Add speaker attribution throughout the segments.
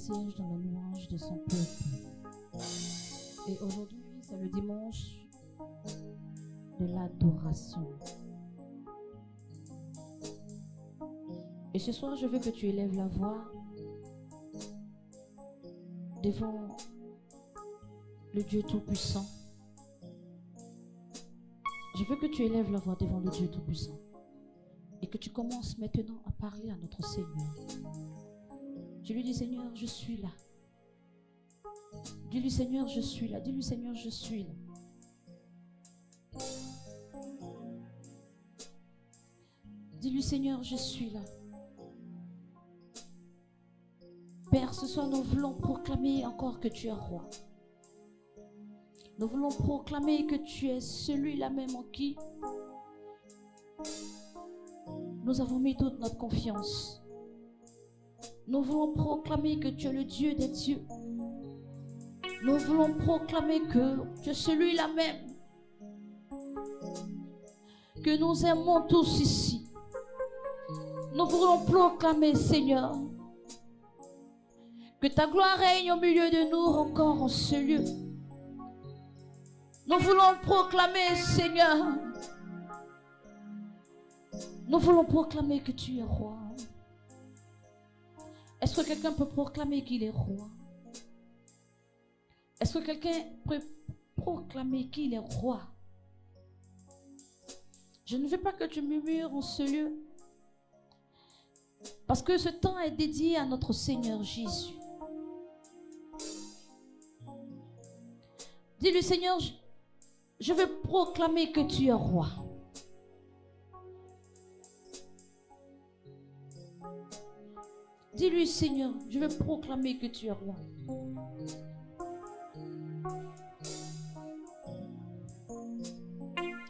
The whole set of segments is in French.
Speaker 1: siège dans la louange de son peuple. Et aujourd'hui, c'est le dimanche de l'adoration. Et ce soir, je veux que tu élèves la voix devant le Dieu Tout-Puissant. Je veux que tu élèves la voix devant le Dieu Tout-Puissant et que tu commences maintenant à parler à notre Seigneur. Tu lui dis, Seigneur, je suis là. Dis-lui, Seigneur, je suis là. Dis-lui, Seigneur, je suis là. Dis-lui, Seigneur, je suis là. Père, ce soir, nous voulons proclamer encore que tu es roi. Nous voulons proclamer que tu es celui-là même en qui nous avons mis toute notre confiance. Nous voulons proclamer que tu es le Dieu des dieux. Nous voulons proclamer que tu es celui-là même que nous aimons tous ici. Nous voulons proclamer, Seigneur, que ta gloire règne au milieu de nous encore en ce lieu. Nous voulons proclamer, Seigneur, nous voulons proclamer que tu es roi. Est-ce que quelqu'un peut proclamer qu'il est roi? Est-ce que quelqu'un peut proclamer qu'il est roi? Je ne veux pas que tu murmures en ce lieu, parce que ce temps est dédié à notre Seigneur Jésus. Dis-lui, Seigneur, je veux proclamer que tu es roi. Dis-lui, Seigneur, je veux proclamer que tu es roi.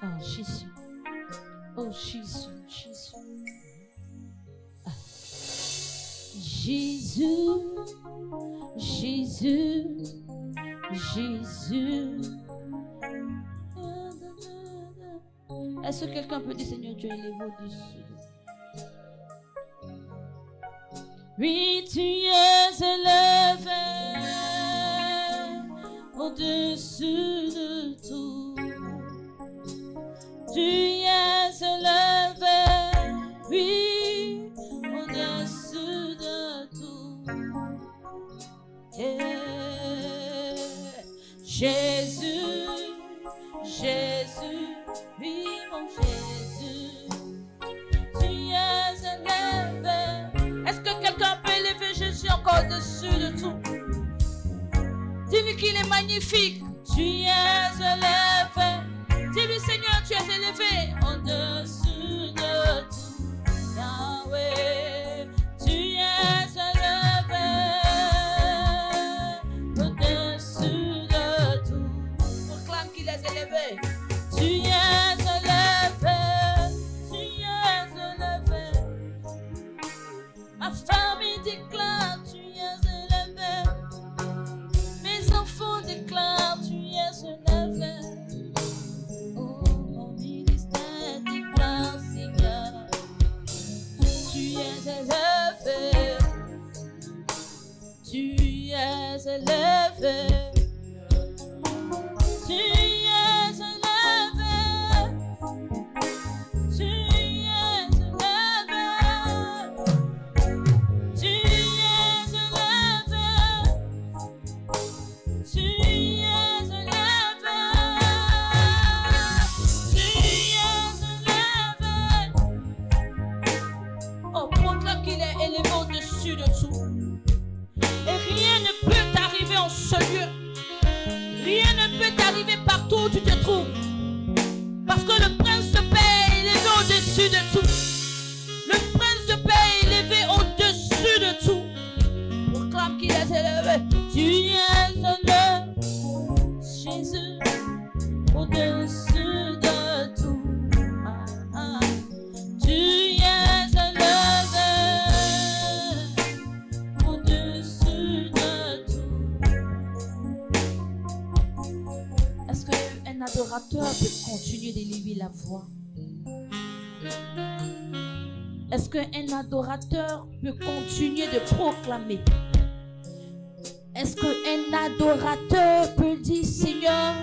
Speaker 1: Oh Jésus, oh Jésus, Jésus. Ah. Jésus, Jésus, Jésus. Est-ce que quelqu'un peut dire, Seigneur, tu es élevé au-dessus? Oui, tu es élevé au-dessus de tout. Tu es élevé, oui, au-dessus de tout. Et Jésus, Jésus, oui, mon Jésus, tu es élevé. Est-ce que quelqu'un peut élever Jésus encore au-dessus de tout? Dis-lui qu'il est magnifique. Tu es élevé. Dis-lui, Seigneur, tu es élevé au-dessus de tout. Yahweh, tu es élevé au-dessus de tout. Proclame qu'il est élevé. Tu es élevé. Tu es élevé. Ma famille déclare, tu es élevé. Mes enfants déclarent, tu es élevé. Oh, mon ministère déclare, Seigneur, tu es élevé. Tu es élevé. Tu es élevé. Tu es élevé. Tu es élevé. Tu es élevé. Tu es élevé. Oh, proclame qu'il est élevé au-dessus de tout. Et rien ne peut t'arriver en ce lieu. Rien ne peut t'arriver partout où tu te trouves. Parce que le prince de paix est élevé au-dessus de tout. Le prince de paix est élevé au-dessus de tout. Proclame qu'il est élevé. Tu es élevé, Jésus, au-dessus de tout. Ah, ah. Tu es élevé au-dessus de tout. Est-ce qu'un adorateur peut continuer d'élever la voix? Est-ce qu'un adorateur peut continuer de proclamer? Est-ce qu'un adorateur peut dire, Seigneur,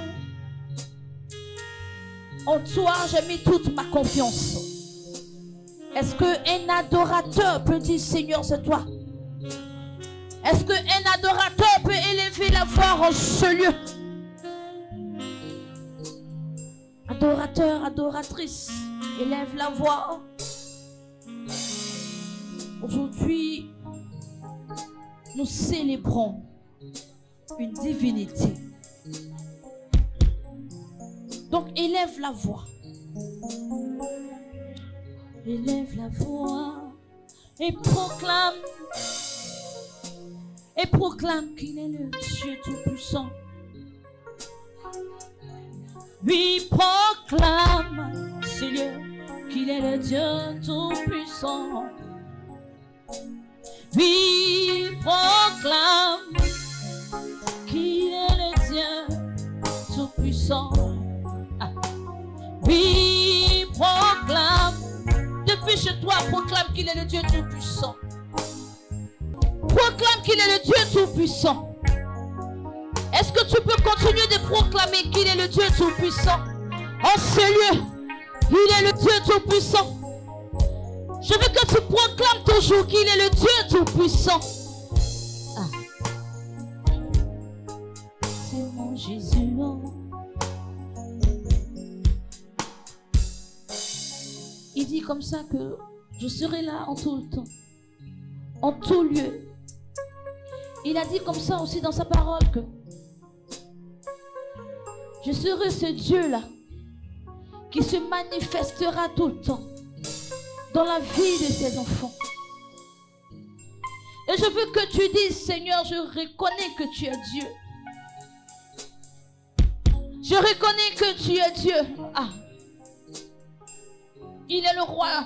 Speaker 1: en toi j'ai mis toute ma confiance? Est-ce qu'un adorateur peut dire, Seigneur, c'est toi? Est-ce qu'un adorateur peut élever la voix en ce lieu? Adorateur, adoratrice, élève la voix. Aujourd'hui, nous célébrons une divinité. Donc, élève la voix. Élève la voix et proclame qu'il est le Dieu Tout-Puissant. Oui, proclame, Seigneur, qu'il est le Dieu Tout-Puissant. Oui, proclame qu'il est le Dieu Tout-Puissant. Oui, proclame. Depuis chez toi, proclame qu'il est le Dieu Tout-Puissant. Proclame qu'il est le Dieu Tout-Puissant. Est-ce que tu peux continuer de proclamer qu'il est le Dieu Tout-Puissant? En ce lieu, il est le Dieu Tout-Puissant. Je veux que tu proclames toujours qu'il est le Dieu Tout-Puissant. C'est mon Jésus. Il dit comme ça que je serai là en tout le temps, en tout lieu. Il a dit comme ça aussi dans sa parole que je serai ce Dieu-là qui se manifestera tout le temps dans la vie de ses enfants. Et je veux que tu dises, Seigneur, je reconnais que tu es Dieu. Je reconnais que tu es Dieu. Il est le roi.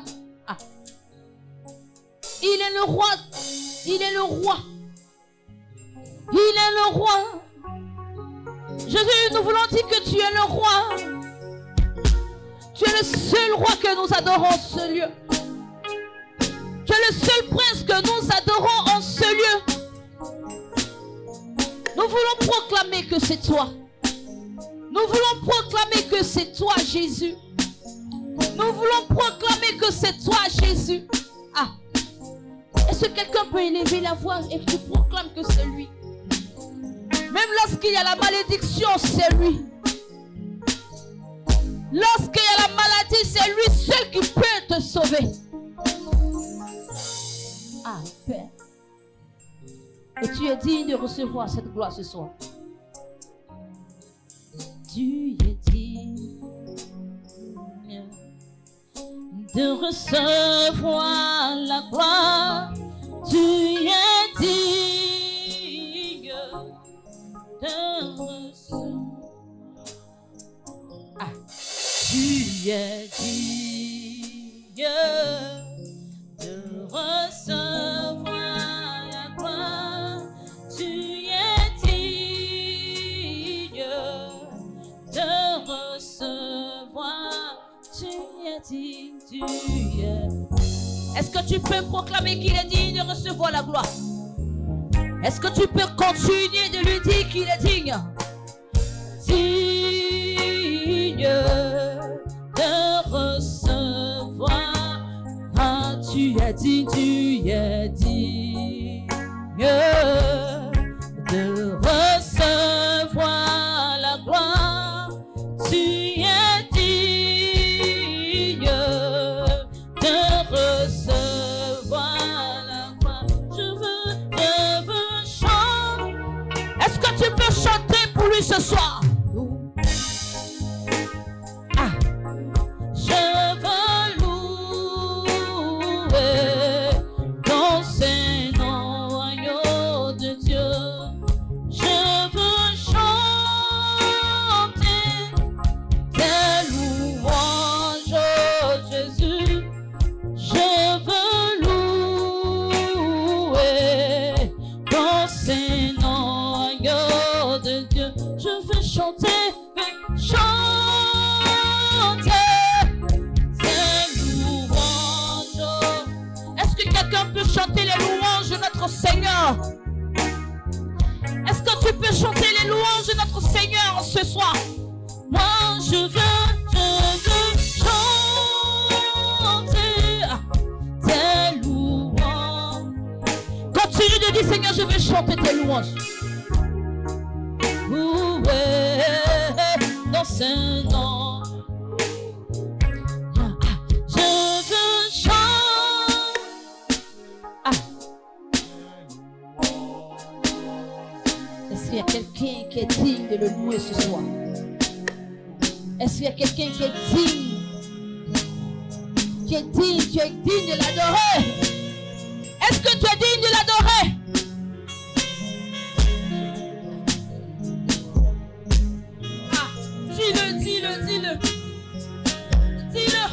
Speaker 1: Il est le roi. Il est le roi. Il est le roi. Jésus, nous voulons dire que tu es le roi. Tu es le seul roi que nous adorons en ce lieu. Tu es le seul prince que nous adorons en ce lieu. Nous voulons proclamer que c'est toi. Nous voulons proclamer que c'est toi, Jésus. Nous voulons proclamer que c'est toi, Jésus. Est-ce que quelqu'un peut élever la voix et tu proclames que c'est lui? Même lorsqu'il y a la malédiction, c'est lui. Lorsqu'il y a la maladie, c'est lui seul qui peut te sauver. Père. Et tu es digne de recevoir cette gloire ce soir. Tu es digne de recevoir la gloire. Tu es digne de recevoir. Tu es digne de recevoir la gloire. Tu es digne de recevoir. Tu es digne, tu es. Est-ce que tu peux proclamer qu'il est digne de recevoir la gloire? Est-ce que tu peux continuer de lui dire qu'il est digne? Digne de recevoir. Tu es digne, tu es digne de recevoir la gloire. Tu es digne de recevoir la gloire. Je veux chanter. Est-ce que tu peux chanter pour lui ce soir? Chanter les louanges de notre Seigneur. peux chanter les louanges de notre Seigneur ce soir? Moi, je veux chanter tes louanges. Continue de dire, Seigneur, je veux chanter tes louanges. Dans ce nom, je veux chanter. Est-ce qu'il y a quelqu'un qui est digne de le louer ce soir? Est-ce qu'il y a quelqu'un qui est digne? Tu es digne de l'adorer? Est-ce que tu es digne de l'adorer? Dis-le.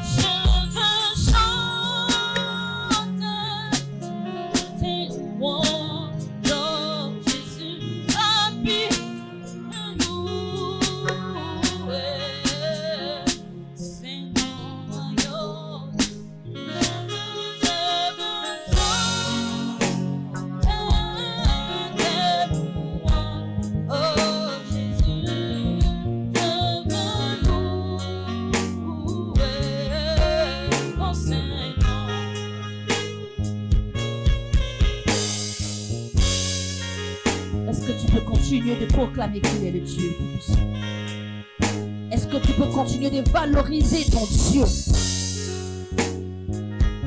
Speaker 1: Je veux chanter tes louanges, Jésus, continuer de proclamer qu'il est le Dieu tout-puissant? Est-ce que tu peux continuer de valoriser ton Dieu?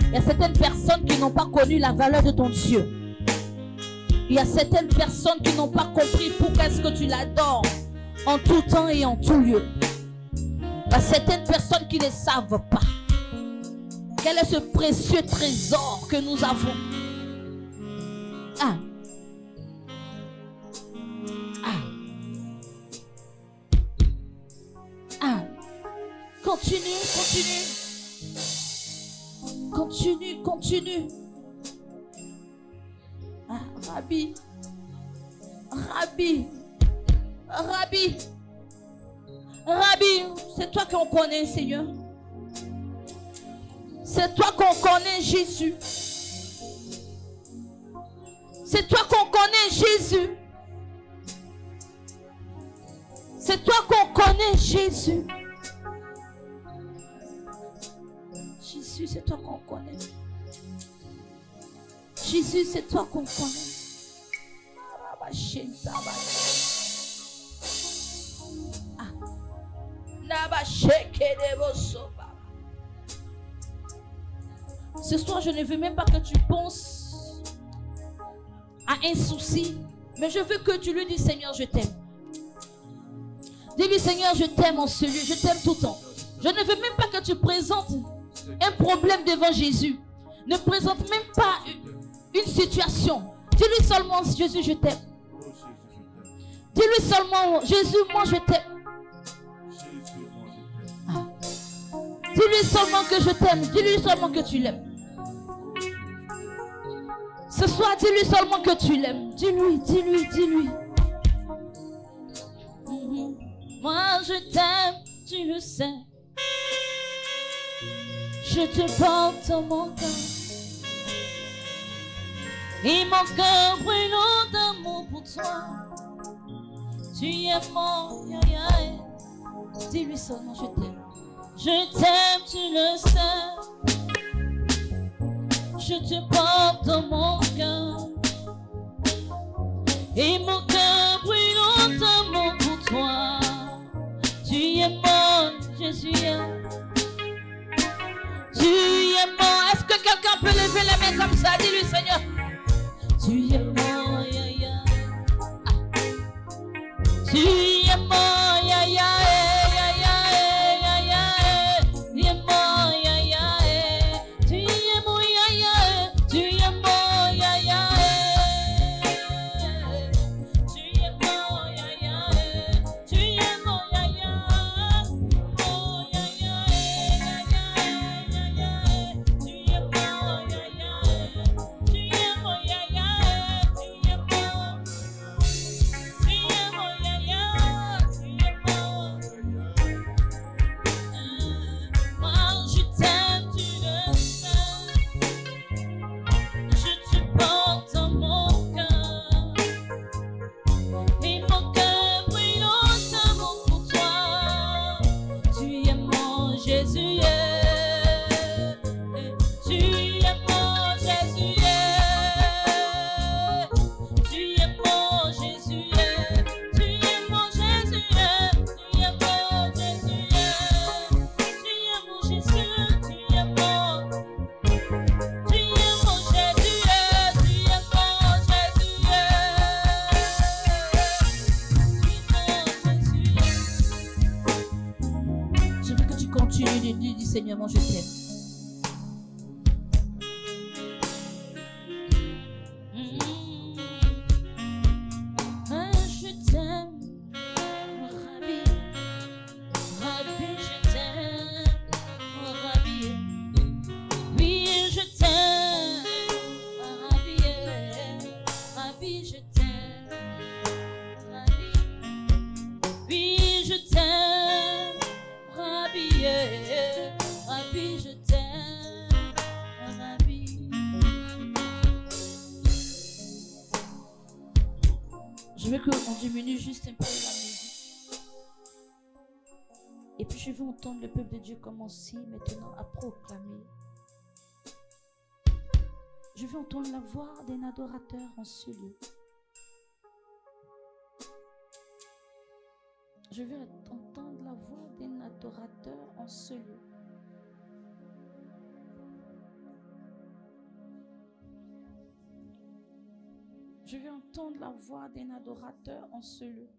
Speaker 1: Il y a certaines personnes qui n'ont pas connu la valeur de ton Dieu. Il y a certaines personnes qui n'ont pas compris pourquoi est-ce que tu l'adores en tout temps et en tout lieu. Il y a certaines personnes qui ne savent pas quel est ce précieux trésor que nous avons. Continue. Rabbi, c'est toi qu'on connaît, Seigneur. C'est toi qu'on connaît, Jésus. C'est toi qu'on connaît, Jésus. C'est toi qu'on connaît, Jésus. Jésus, c'est toi qu'on connaît. Jésus, c'est toi qu'on connaît. Ce soir, je ne veux même pas que tu penses à un souci, mais je veux que tu lui dises, Seigneur, je t'aime. Dis-lui, Seigneur, je t'aime en ce lieu, je t'aime tout le temps. Je ne veux même pas que tu présentes un problème devant Jésus. Ne présente même pas une situation. Dis-lui seulement, Jésus, je t'aime. Dis-lui seulement, Jésus, moi je t'aime. Dis-lui seulement que je t'aime. Dis-lui seulement que tu l'aimes. Ce soir, dis-lui seulement que tu l'aimes. Dis-lui. Moi je t'aime, tu le sais. Je te porte dans mon cœur. Et mon cœur brûlant d'amour pour toi. Tu es mon yaya. Dis-lui seulement je t'aime. Je t'aime, tu le sais. Je te porte dans mon cœur. Et mon cœur brûlant d'amour pour toi. Tu es mon Jésus. Tu es mon. Est-ce que quelqu'un peut lever la main comme ça? Dis-lui, Seigneur. Tu es mon yaya. Tu es mon yaya. Tu veux qu'on diminue juste un peu la musique. Et puis je veux entendre le peuple de Dieu commencer maintenant à proclamer. Je veux entendre la voix d'un adorateur en ce lieu. Je veux entendre la voix d'un adorateur en ce lieu. Je veux entendre la voix d'un adorateur en ce lieu.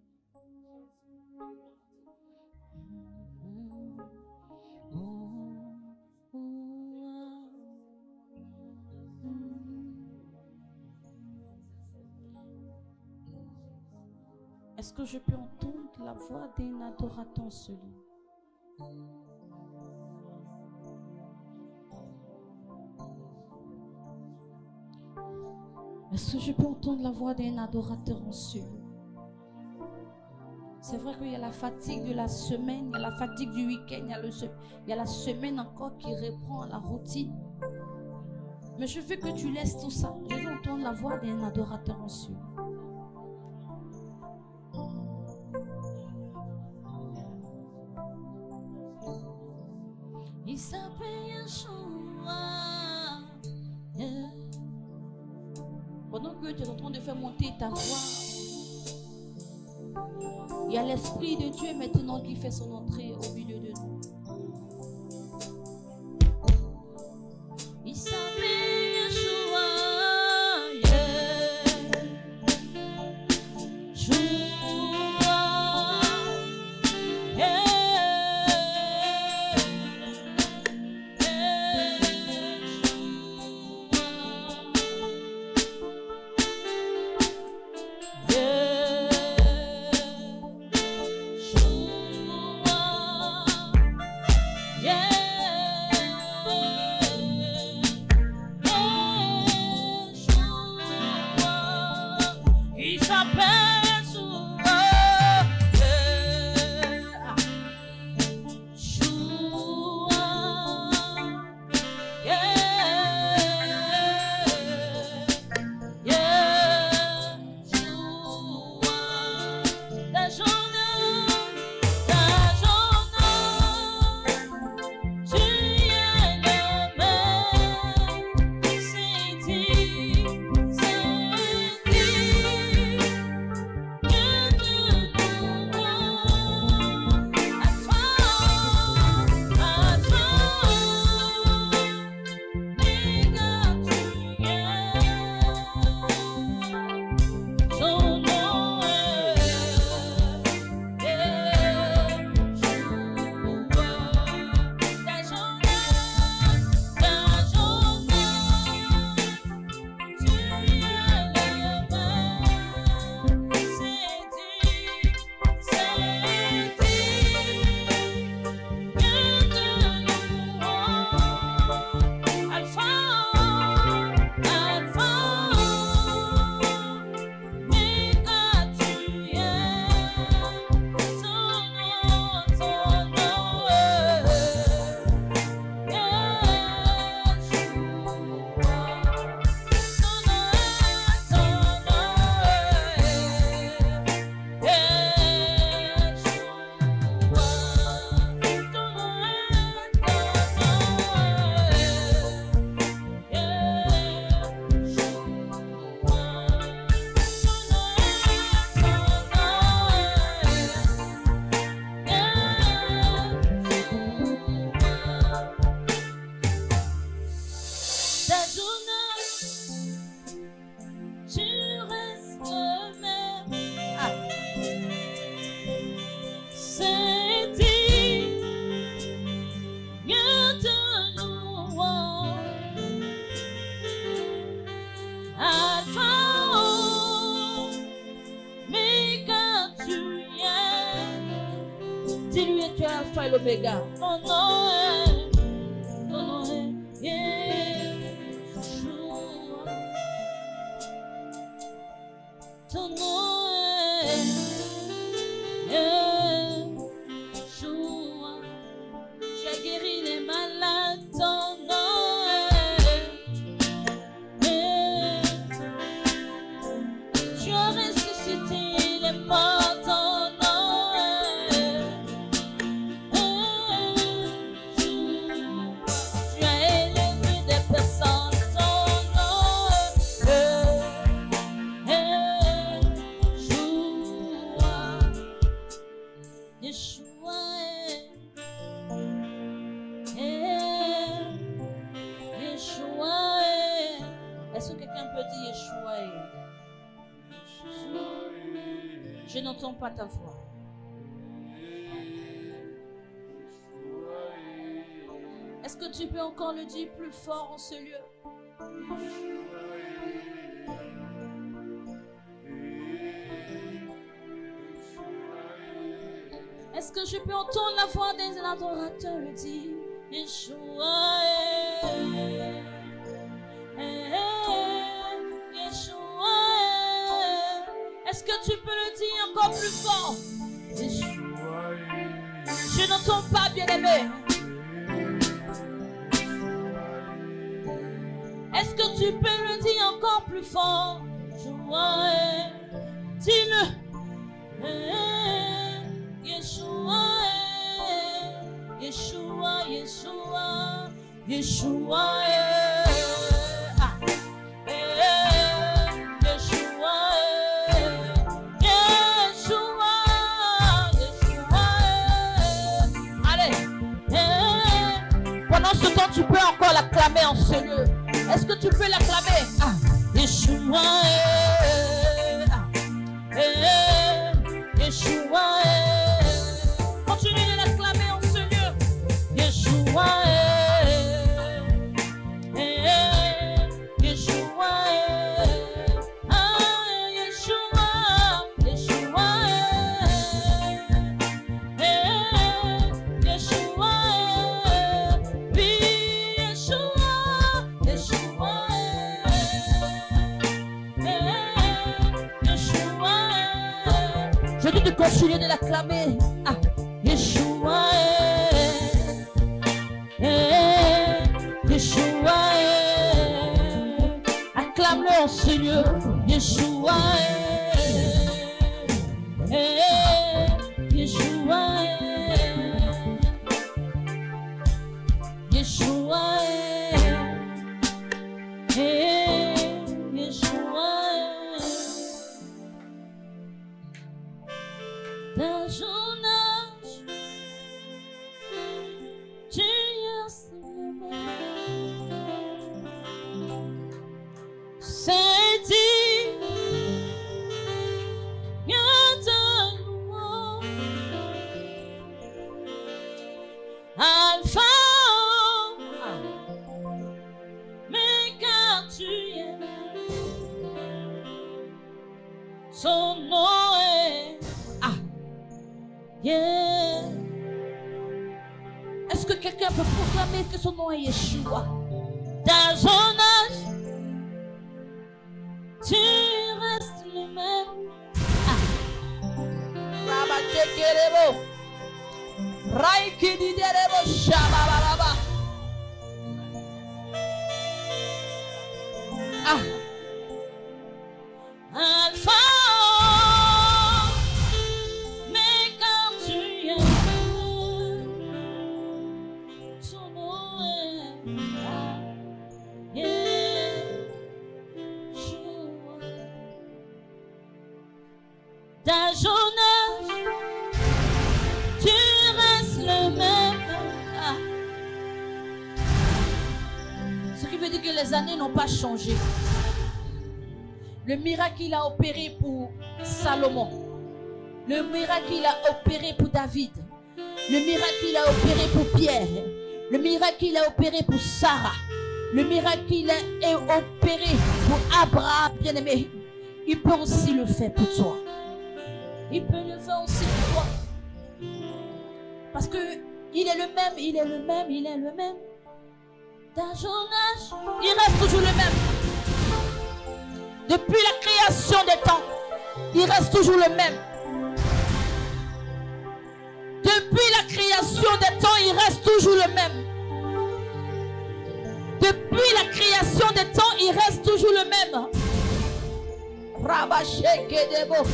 Speaker 1: Est-ce que je peux entendre la voix d'un adorateur en ce lieu? Est-ce que je peux entendre la voix d'un adorateur en ce lieu? C'est vrai qu'il y a la fatigue de la semaine, il y a la fatigue du week-end, il y a la semaine encore qui reprend la routine. Mais je veux que tu laisses tout ça. Je veux entendre la voix d'un adorateur en ce lieu. Il s'appelle Yeshua. Yeah. Pendant que tu es en train de faire monter ta voix, il y a l'Esprit de Dieu maintenant qui fait son entrée au milieu de nous. Il s'appelle Yeshua. Dis-lui, tu es Alpha et l'Oméga. Ton nom est Yeshua. Ton nom est Yeshua. Tu as guéri les malades. Ton nom est. Tu as ressuscité. Je n'entends pas ta voix. Est-ce que tu peux encore le dire plus fort en ce lieu? Est-ce que je peux entendre la voix des adorateurs le dire? Yeshua, Yeshua. Est-ce que tu peux le dire encore plus fort? Yeshua. Je n'entends pas, bien-aimé. Est-ce que tu peux le dire encore plus fort? Yeshua, dis-le. Yeshua, Yeshua, Yeshua, Yeshua, Yeshua, Yeshua, Yeshua. Allez, pendant ce temps, tu peux encore l'acclamer en ce lieu. Est-ce que tu peux l'acclamer? Yeshua, Yeshua, continue de l'acclamer en ce lieu. Yeshua, Yeshua, Yeshua, Yeshua, Yeshua, oui, Yeshua, Yeshua, Yeshua. Je dis de continuer de l'acclamer. Yeshua, Yeshua, acclame-le en ce lieu. Yeshua, Yeshua, Yeshua, Yeshua. Dans ton âge, tu es le même. C'est dit, regarde-moi. Alpha, mais car tu es là, son nom est yeah. Est-ce que quelqu'un peut proclamer que son nom est Yeshua? Dans ton âge, tu restes le même. Rabatekerebo, Raikididerebo, Shabalaba. Alpha. Dans ton âge, tu restes le même. Ce qui veut dire que les années n'ont pas changé. Le miracle qu'il a opéré pour Salomon, le miracle qu'il a opéré pour David, le miracle qu'il a opéré pour Pierre, le miracle qu'il a opéré pour Sarah, le miracle qu'il a opéré pour Abraham, bien-aimé, il peut aussi le faire pour toi. Il peut le faire aussi pour toi. Parce que il est le même, il est le même, il est le même. Dans ton âge, il reste toujours le même. Depuis la création des temps, il reste toujours le même. Depuis la création des temps, il reste toujours le même. Depuis la création des temps, il reste toujours le même. Rabashekedebo.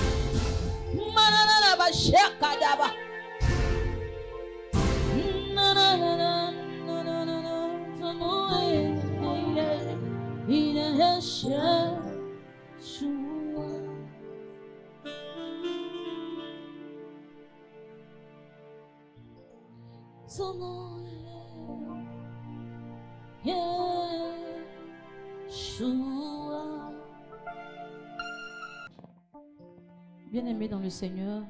Speaker 1: Mananabashekadaba. Il est cher. Son nom est Yeshua. Bien-aimés dans le Seigneur,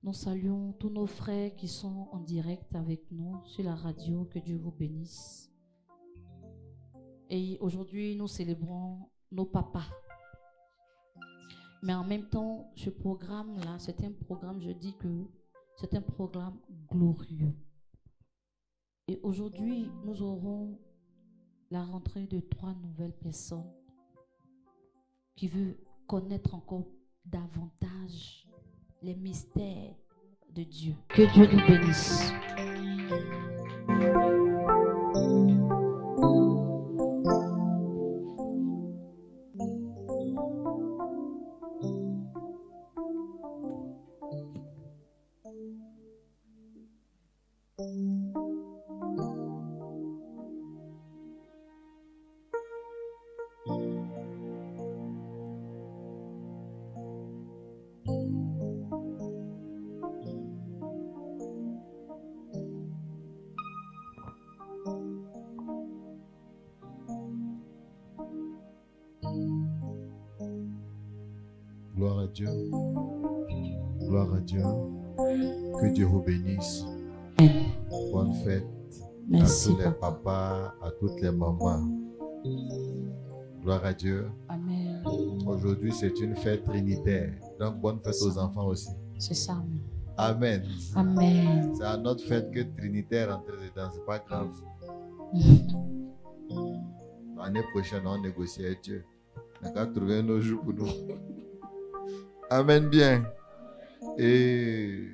Speaker 1: nous saluons tous nos frères qui sont en direct avec nous sur la radio. Que Dieu vous bénisse. Et aujourd'hui, nous célébrons nos papas. Mais en même temps, ce programme-là, c'est un programme, je dis que c'est un programme glorieux. Et aujourd'hui, nous aurons la rentrée de 3 nouvelles personnes qui veulent connaître encore davantage les mystères de Dieu. Que Dieu nous bénisse.
Speaker 2: Gloire à Dieu. Gloire à Dieu. Que Dieu vous bénisse. Bonne fête.
Speaker 1: Merci,
Speaker 2: à tous les
Speaker 1: papa.
Speaker 2: papas, à toutes les mamans. Gloire à Dieu.
Speaker 1: Amen.
Speaker 2: Aujourd'hui, c'est une fête trinitaire. Donc, bonne fête aux enfants aussi.
Speaker 1: C'est ça.
Speaker 2: Amen.
Speaker 1: Amen.
Speaker 2: C'est à notre fête que trinitaire entre dedans. C'est pas grave. L'année prochaine, on négocie avec Dieu. On va trouver nos jours pour nous. Amen bien. Et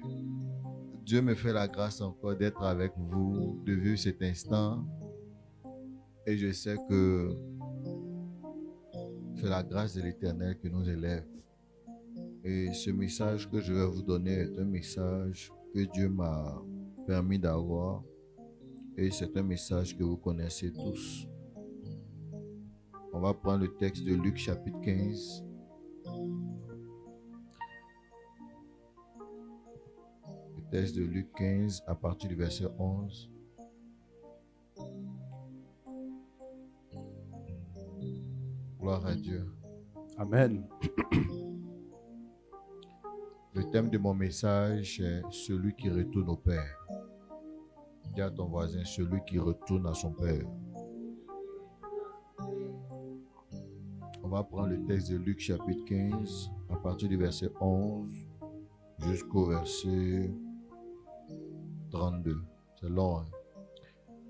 Speaker 2: Dieu me fait la grâce encore d'être avec vous, de vivre cet instant. Et je sais que c'est la grâce de l'Éternel qui nous élève. Et ce message que je vais vous donner est un message que Dieu m'a permis d'avoir. Et c'est un message que vous connaissez tous. On va prendre le texte de Luc chapitre 15. Le texte de Luc 15 à partir du verset 11. Gloire à Dieu.
Speaker 3: Amen.
Speaker 2: Le thème de mon message est celui qui retourne au Père. Dis à ton voisin, celui qui retourne à son Père. On va prendre le texte de Luc chapitre 15 à partir du verset 11 jusqu'au verset 32. C'est long, hein?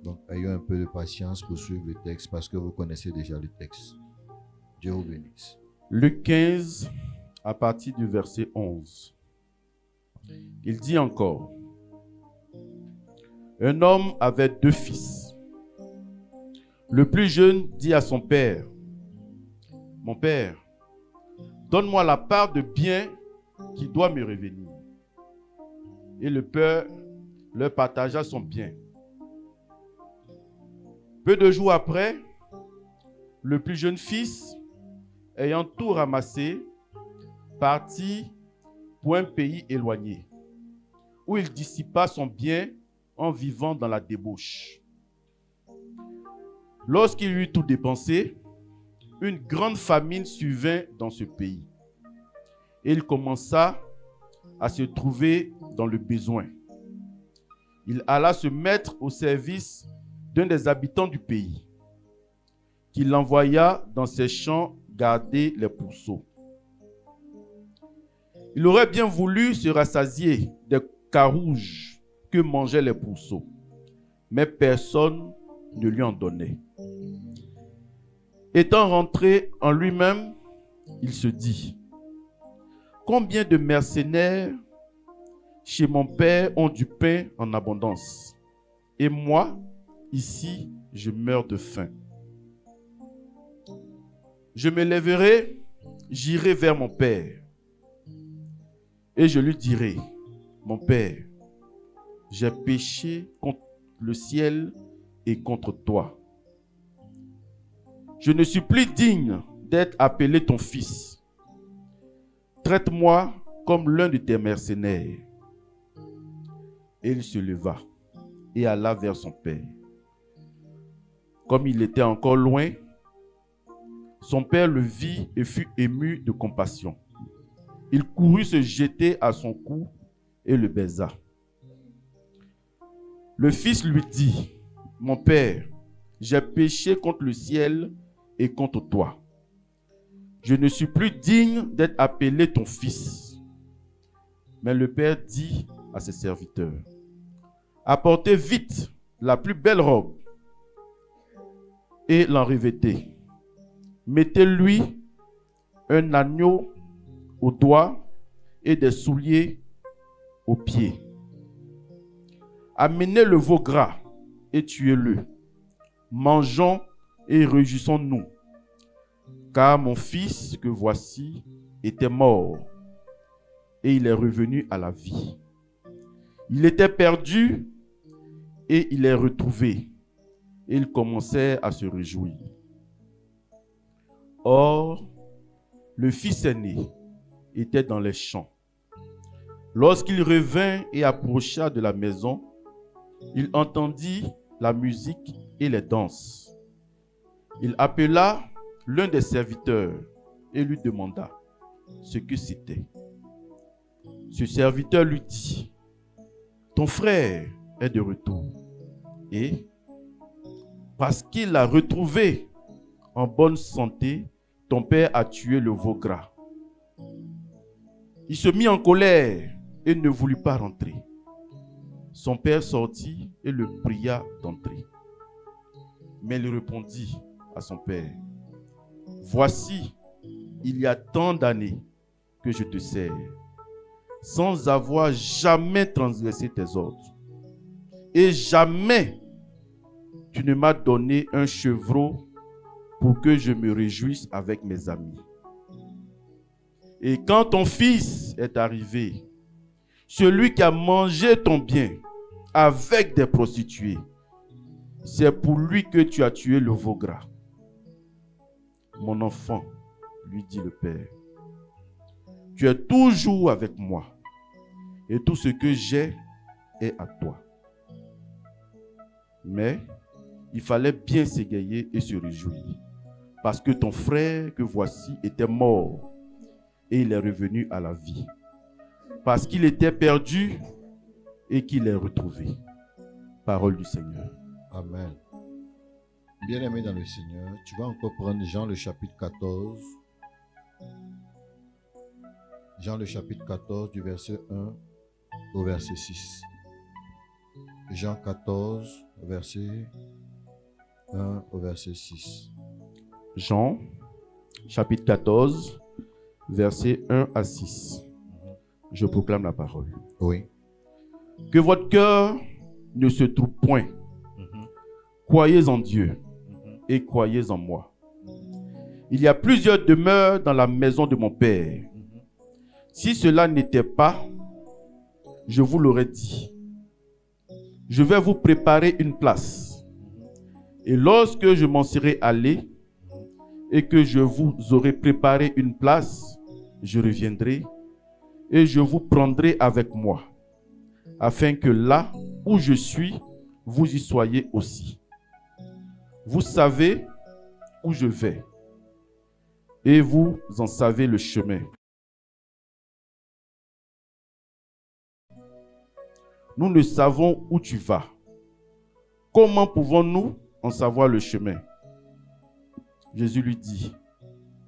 Speaker 2: Donc, ayons un peu de patience pour suivre le texte parce que vous connaissez déjà le texte. Dieu vous bénisse.
Speaker 3: Luc 15, à partir du verset 11. Il dit encore, un homme avait 2 fils. Le plus jeune dit à son père, mon père, donne-moi la part de bien qui doit me revenir. Et le père leur partagea son bien. Peu de jours après, le plus jeune fils, ayant tout ramassé, partit pour un pays éloigné, où il dissipa son bien en vivant dans la débauche. Lorsqu'il eut tout dépensé, une grande famine survint dans ce pays. Et il commença à se trouver dans le besoin. Il alla se mettre au service d'un des habitants du pays, qui l'envoya dans ses champs garder les pourceaux. Il aurait bien voulu se rassasier des carouges que mangeaient les pourceaux, mais personne ne lui en donnait. Étant rentré en lui-même, il se dit, combien de mercenaires chez mon père ont du pain en abondance, et moi, ici, je meurs de faim. Je me lèverai, j'irai vers mon père, et je lui dirai, mon père, j'ai péché contre le ciel et contre toi. Je ne suis plus digne d'être appelé ton fils. Traite-moi comme l'un de tes mercenaires. Et il se leva et alla vers son père. Comme il était encore loin, Son père le vit et fut ému de compassion. Il courut se jeter à son cou et le baisa. Le fils lui dit, « Mon père, j'ai péché contre le ciel et contre toi. Je ne suis plus digne d'être appelé ton fils. » Mais le père dit à ses serviteurs, « Apportez vite la plus belle robe et l'en revêtez. Mettez-lui un agneau au doigt et des souliers aux pieds. Amenez le veau gras et tuez-le. Mangeons et réjouissons-nous, car mon fils que voici était mort et il est revenu à la vie. Il était perdu et il est retrouvé. Et ils commençaient à se réjouir. Or, le fils aîné était dans les champs. Lorsqu'il revint et approcha de la maison, il entendit la musique et les danses. Il appela l'un des serviteurs et lui demanda ce que c'était. Ce serviteur lui dit, « Ton frère est de retour. » Et parce qu'il l'a retrouvé en bonne santé, ton père a tué le veau gras. Il se mit en colère et ne voulut pas rentrer. Son père sortit et le pria d'entrer. Mais il répondit à son père, « Voici, il y a tant d'années que je te sers, sans avoir jamais transgressé tes ordres. Et jamais tu ne m'as donné un chevreau pour que je me réjouisse avec mes amis. Et quand ton fils est arrivé, celui qui a mangé ton bien avec des prostituées, c'est pour lui que tu as tué le veau gras. » Mon enfant, lui dit le père, tu es toujours avec moi et tout ce que j'ai est à toi. Mais il fallait bien s'égayer et se réjouir, parce que ton frère que voici était mort et il est revenu à la vie, parce qu'il était perdu et qu'il est retrouvé. Parole du Seigneur.
Speaker 2: Amen. Bien-aimé dans le Seigneur, tu vas encore prendre Jean le chapitre 14. Jean le chapitre 14 du verset 1 au verset 6. Jean 14, verset 1 au verset 6.
Speaker 3: Jean, chapitre 14, verset 1 à 6. Je proclame la parole.
Speaker 2: Oui.
Speaker 3: Que votre cœur ne se trouble point. Croyez en Dieu et croyez en moi. Il y a plusieurs demeures dans la maison de mon Père. Si cela n'était pas, je vous l'aurais dit. Je vais vous préparer une place. Et lorsque je m'en serai allé et que je vous aurai préparé une place, je reviendrai et je vous prendrai avec moi, afin que là où je suis, vous y soyez aussi. Vous savez où je vais et vous en savez le chemin. Nous ne savons où tu vas. Comment pouvons-nous en savoir le chemin? Jésus lui dit,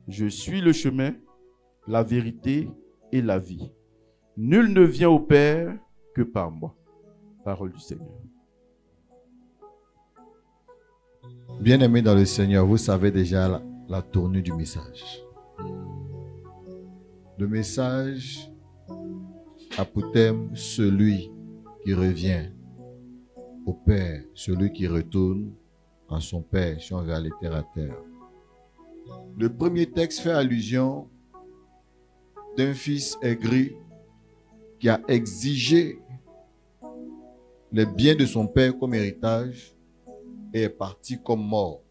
Speaker 3: je suis le chemin, la vérité et la vie. Nul ne vient au Père que par moi. Parole du Seigneur.
Speaker 2: Bien-aimé dans le Seigneur, vous savez déjà la tournure du message. Le message a pour thème celui qui revient au Père, celui qui retourne à son Père, si on regarde les terre à terre. Le premier texte fait allusion d'un fils aigri qui a exigé les biens de son père comme héritage et est parti comme mort.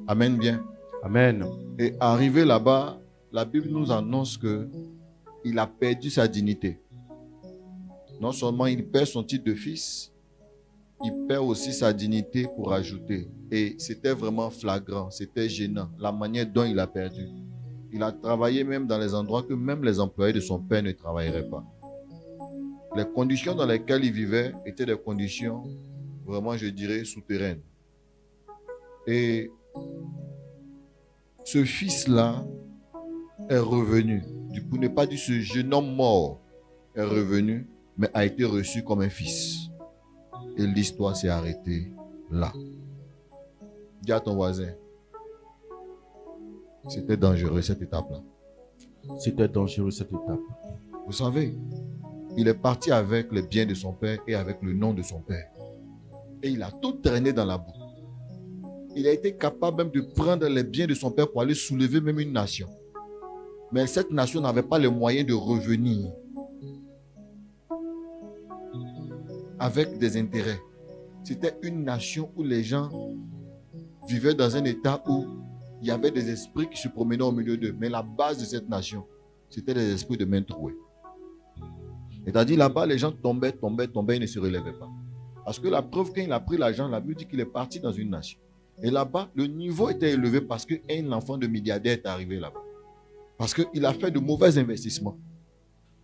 Speaker 2: Amen bien.
Speaker 3: Amen.
Speaker 2: Et arrivé là-bas, la Bible nous annonce que il a perdu sa dignité. Non seulement il perd son titre de fils, il perd aussi sa dignité pour ajouter. Et c'était vraiment flagrant, c'était gênant, la manière dont il a perdu. Il a travaillé même dans les endroits que même les employés de son père ne travailleraient pas. Les conditions dans lesquelles il vivait étaient des conditions vraiment, je dirais, souterraines. Et ce fils-là est revenu. Du coup, n'est pas dit ce jeune homme mort est revenu, mais a été reçu comme un fils. Et l'histoire s'est arrêtée là. Dis à ton voisin, c'était dangereux cette étape-là.
Speaker 3: C'était dangereux cette étape.
Speaker 2: Vous savez, il est parti avec les biens de son père et avec le nom de son père. Et il a tout traîné dans la boue. Il a été capable même de prendre les biens de son père pour aller soulever même une nation. Mais cette nation n'avait pas les moyens de revenir avec des intérêts. C'était une nation où les gens vivaient dans un état où il y avait des esprits qui se promenaient au milieu d'eux. Mais la base de cette nation, c'était des esprits de main trouée. C'est-à-dire là-bas, les gens tombaient, ils ne se relevaient pas. Parce que la preuve, quand il a pris l'argent, la Bible dit qu'il est parti dans une nation. Et là-bas, le niveau était élevé parce qu'un enfant de milliardaire est arrivé là-bas. Parce qu'il a fait de mauvais investissements.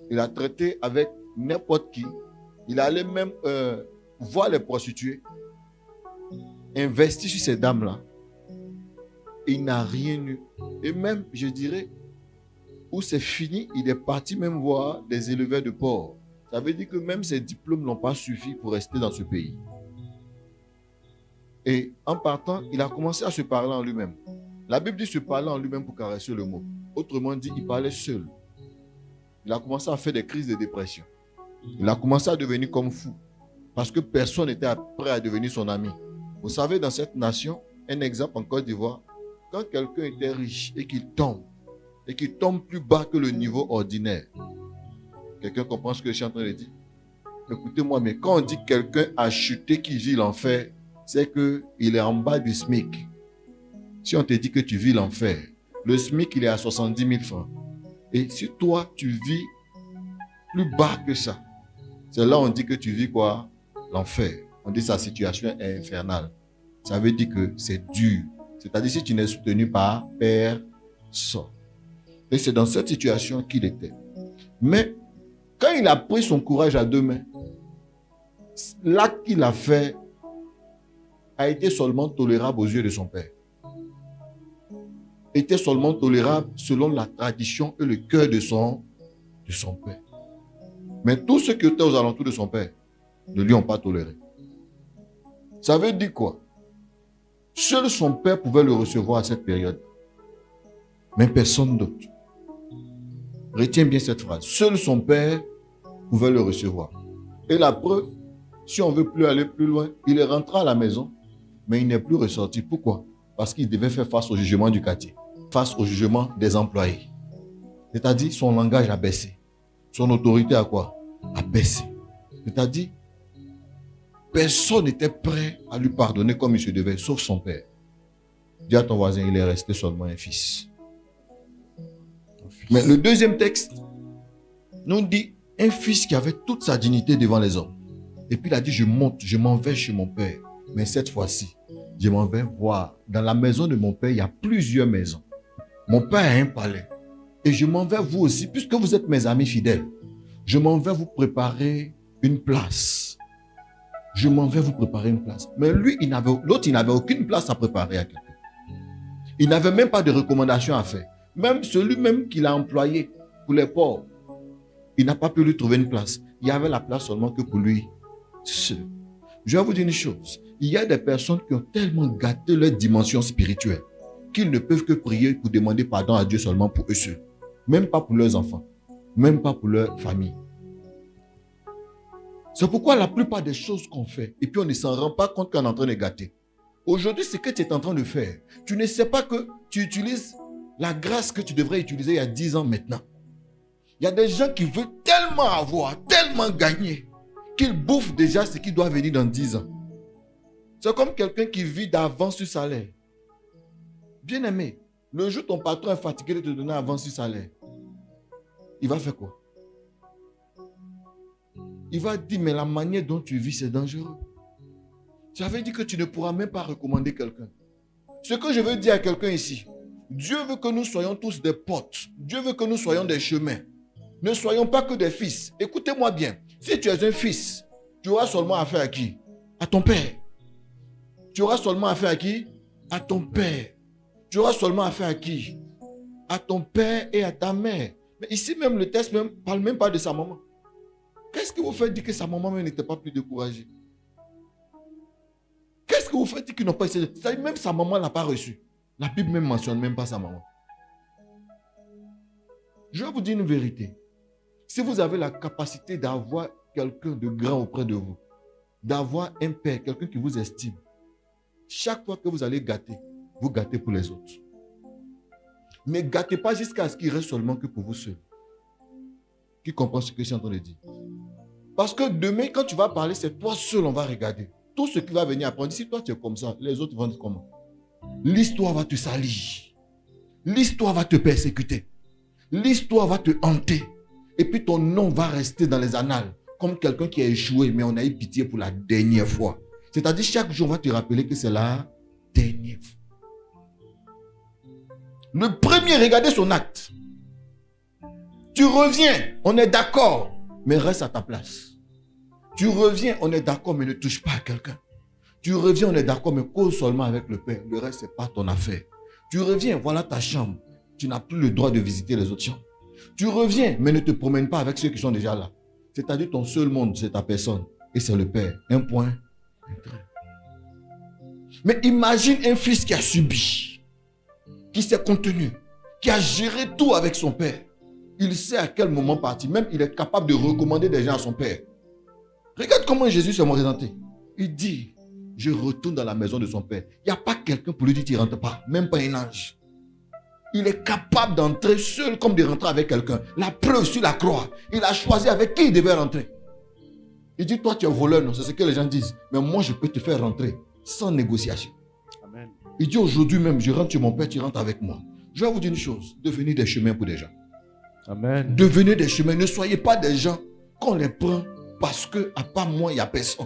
Speaker 2: Il a traité avec n'importe qui. Il allait même voir les prostituées, investir sur ces dames-là. Il n'a rien eu. Et même, je dirais, où c'est fini, il est parti même voir des éleveurs de porcs. Ça veut dire que même ses diplômes n'ont pas suffi pour rester dans ce pays. Et en partant, il a commencé à se parler en lui-même. La Bible dit se parler en lui-même pour caresser le mot. Autrement dit, il parlait seul. Il a commencé à faire des crises de dépression. Il a commencé à devenir comme fou. Parce que personne n'était prêt à devenir son ami. Vous savez, dans cette nation, un exemple en Côte d'Ivoire, quand quelqu'un était riche et qu'il tombe plus bas que le niveau ordinaire, quelqu'un comprend ce que je suis en train de dire? Écoutez-moi, mais quand on dit que quelqu'un a chuté qui vit l'enfer, c'est qu'il est en bas du SMIC. Si on te dit que tu vis l'enfer, le SMIC, il est à 70 000 francs. Et si toi, tu vis plus bas que ça, c'est là on dit que tu vis quoi? L'enfer. On dit sa situation est infernale. Ça veut dire que c'est dur. C'est-à-dire si tu n'es soutenu par personne. Et c'est dans cette situation qu'il était. Mais quand il a pris son courage à deux mains, l'acte qu'il a fait a été seulement tolérable aux yeux de son père. Était seulement tolérable selon la tradition et le cœur de son père. Mais tous ceux qui étaient aux alentours de son père ne lui ont pas toléré. Ça veut dire quoi? Seul son père pouvait le recevoir à cette période. Mais personne d'autre. Retiens bien cette phrase. Seul son père pouvait le recevoir. Et la preuve, si on ne veut plus aller plus loin, il est rentré à la maison, mais il n'est plus ressorti. Pourquoi? Parce qu'il devait faire face au jugement du quartier, face au jugement des employés. C'est-à-dire, son langage a baissé. Son autorité a quoi? A baissé. C'est-à-dire, personne n'était prêt à lui pardonner comme il se devait, sauf son père. Dis à ton voisin, il est resté seulement un fils. Mais le deuxième texte nous dit un fils qui avait toute sa dignité devant les hommes. Et puis il a dit, je monte, je m'en vais chez mon père. Mais cette fois-ci, je m'en vais voir. Dans la maison de mon père, il y a plusieurs maisons. Mon père a un palais. Et je m'en vais vous aussi, puisque vous êtes mes amis fidèles. Je m'en vais vous préparer une place. Je m'en vais vous préparer une place. Mais lui, l'autre, il n'avait aucune place à préparer à quelqu'un. Il n'avait même pas de recommandation à faire. Même celui-même qu'il a employé pour les pauvres, il n'a pas pu lui trouver une place. Il y avait la place seulement que pour lui seul. Je vais vous dire une chose. Il y a des personnes qui ont tellement gâté leur dimension spirituelle qu'ils ne peuvent que prier pour demander pardon à Dieu seulement pour eux seuls. Même pas pour leurs enfants. Même pas pour leur famille. C'est pourquoi la plupart des choses qu'on fait, et puis on ne s'en rend pas compte qu'on est en train de gâter. Aujourd'hui, ce que tu es en train de faire, tu ne sais pas que tu utilises la grâce que tu devrais utiliser il y a 10 ans maintenant. Il y a des gens qui veulent tellement avoir, tellement gagner, qu'ils bouffent déjà ce qui doit venir dans 10 ans. C'est comme quelqu'un qui vit d'avance sur salaire. Bien aimé, le jour où ton patron est fatigué de te donner avance sur salaire, il va faire quoi? Il va dire, mais la manière dont tu vis, c'est dangereux. Ça veut dire que tu ne pourras même pas recommander quelqu'un. Ce que je veux dire à quelqu'un ici, Dieu veut que nous soyons tous des potes. Dieu veut que nous soyons des chemins. Ne soyons pas que des fils. Écoutez-moi bien. Si tu es un fils, tu auras seulement affaire à qui? À ton père. Tu auras seulement affaire à qui? À ton père. Tu auras seulement affaire à qui? À ton père et à ta mère. Mais ici même, le texte ne parle même pas de sa maman. Qu'est-ce que vous faites dire que sa maman n'était pas plus découragée? Qu'est-ce que vous faites dire qu'ils n'ont pas essayé? Même sa maman n'a pas reçu. La Bible même mentionne même pas sa maman. Je vais vous dire une vérité. Si vous avez la capacité d'avoir quelqu'un de grand auprès de vous, d'avoir un père, quelqu'un qui vous estime, chaque fois que vous allez gâter, vous gâtez pour les autres. Mais gâtez pas jusqu'à ce qu'il reste seulement que pour vous seul. Qui comprend ce que je suis en train de dire? Parce que demain, quand tu vas parler, c'est toi seul, on va regarder. Tout ce qui va venir après, si toi tu es comme ça, les autres vont dire comment? L'histoire va te salir. L'histoire va te persécuter. L'histoire va te hanter. Et puis ton nom va rester dans les annales comme quelqu'un qui a échoué, mais on a eu pitié pour la dernière fois. C'est-à-dire chaque jour, on va te rappeler que c'est la dernière fois. Le premier, regardez son acte. Tu reviens, on est d'accord, mais reste à ta place. Tu reviens, on est d'accord, mais ne touche pas à quelqu'un. Tu reviens, on est d'accord, mais cause seulement avec le Père. Le reste, ce n'est pas ton affaire. Tu reviens, voilà ta chambre. Tu n'as plus le droit de visiter les autres chambres. Tu reviens, mais ne te promène pas avec ceux qui sont déjà là. C'est-à-dire ton seul monde, c'est ta personne. Et c'est le Père. Un point, un trait. Mais imagine un fils qui a subi, qui s'est contenu, qui a géré tout avec son Père. Il sait à quel moment partir. Même il est capable de recommander des gens à son Père. Regarde comment Jésus s'est présenté. Il dit, je retourne dans la maison de son Père. Il n'y a pas quelqu'un pour lui dire, tu ne rentres pas. Même pas un ange. Il est capable d'entrer seul comme de rentrer avec quelqu'un. La preuve sur la croix. Il a choisi avec qui il devait rentrer. Il dit, toi tu es voleur, non? C'est ce que les gens disent. Mais moi je peux te faire rentrer sans négociation. Amen. Il dit, aujourd'hui même, je rentre chez mon Père, tu rentres avec moi. Je vais vous dire une chose. Devenez des chemins pour des gens. Amen. Devenez des chemins. Ne soyez pas des gens qu'on les prend parce que à part moi, il n'y a personne.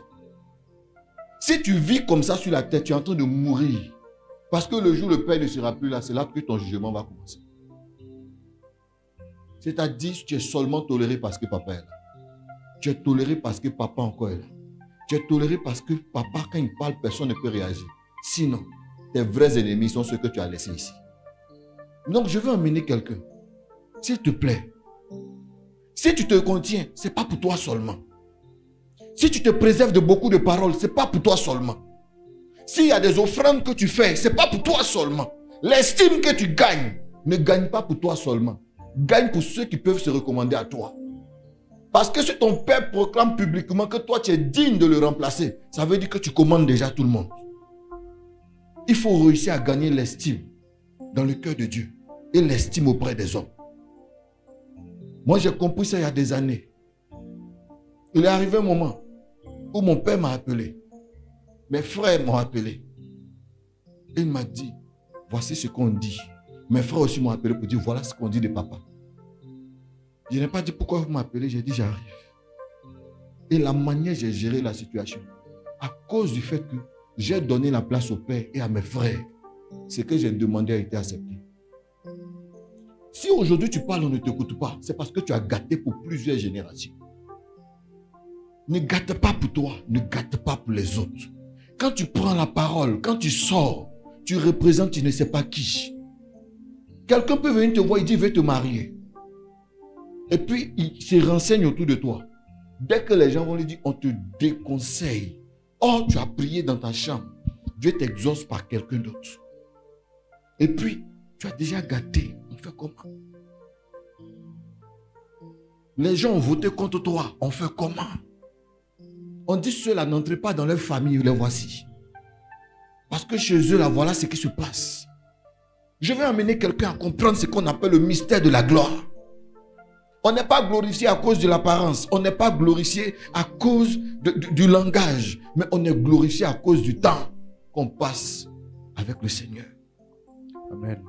Speaker 2: Si tu vis comme ça sur la terre, tu es en train de mourir. Parce que le jour où le Père ne sera plus là, c'est là que ton jugement va commencer. C'est-à-dire, tu es seulement toléré parce que papa est là. Tu es toléré parce que papa encore est là. Tu es toléré parce que papa, quand il parle, personne ne peut réagir. Sinon, tes vrais ennemis sont ceux que tu as laissés ici. Donc, je veux emmener quelqu'un. S'il te plaît, si tu te contiens, ce n'est pas pour toi seulement. Si tu te préserves de beaucoup de paroles, ce n'est pas pour toi seulement. S'il y a des offrandes que tu fais, ce n'est pas pour toi seulement. L'estime que tu gagnes, ne gagne pas pour toi seulement. Gagne pour ceux qui peuvent se recommander à toi. Parce que si ton père proclame publiquement que toi tu es digne de le remplacer, ça veut dire que tu commandes déjà tout le monde. Il faut réussir à gagner l'estime dans le cœur de Dieu et l'estime auprès des hommes. Moi j'ai compris ça il y a des années. Il est arrivé un moment où mon père m'a appelé. Mes frères m'ont appelé. Il m'a dit, voici ce qu'on dit. Mes frères aussi m'ont appelé pour dire, voilà ce qu'on dit de papa. Je n'ai pas dit pourquoi vous m'appelez, j'ai dit j'arrive. Et la manière dont j'ai géré la situation, à cause du fait que j'ai donné la place au Père et à mes frères, ce que j'ai demandé a été accepté. Si aujourd'hui tu parles, on ne t'écoute pas, c'est parce que tu as gâté pour plusieurs générations. Ne gâte pas pour toi, ne gâte pas pour les autres. Quand tu prends la parole, quand tu sors, tu représentes, tu ne sais pas qui. Quelqu'un peut venir te voir, il dit, il veut te marier. Et puis, il se renseigne autour de toi. Dès que les gens vont lui dire, on te déconseille. Or, tu as prié dans ta chambre. Dieu t'exauce par quelqu'un d'autre. Et puis, tu as déjà gâté. On fait comment? Les gens ont voté contre toi. On fait comment? On dit ceux-là n'entrez pas dans leur famille, les voici. Parce que chez eux, là, voilà ce qui se passe. Je vais amener quelqu'un à comprendre ce qu'on appelle le mystère de la gloire. On n'est pas glorifié à cause de l'apparence. On n'est pas glorifié à cause du langage. Mais on est glorifié à cause du temps qu'on passe avec le Seigneur. Amen.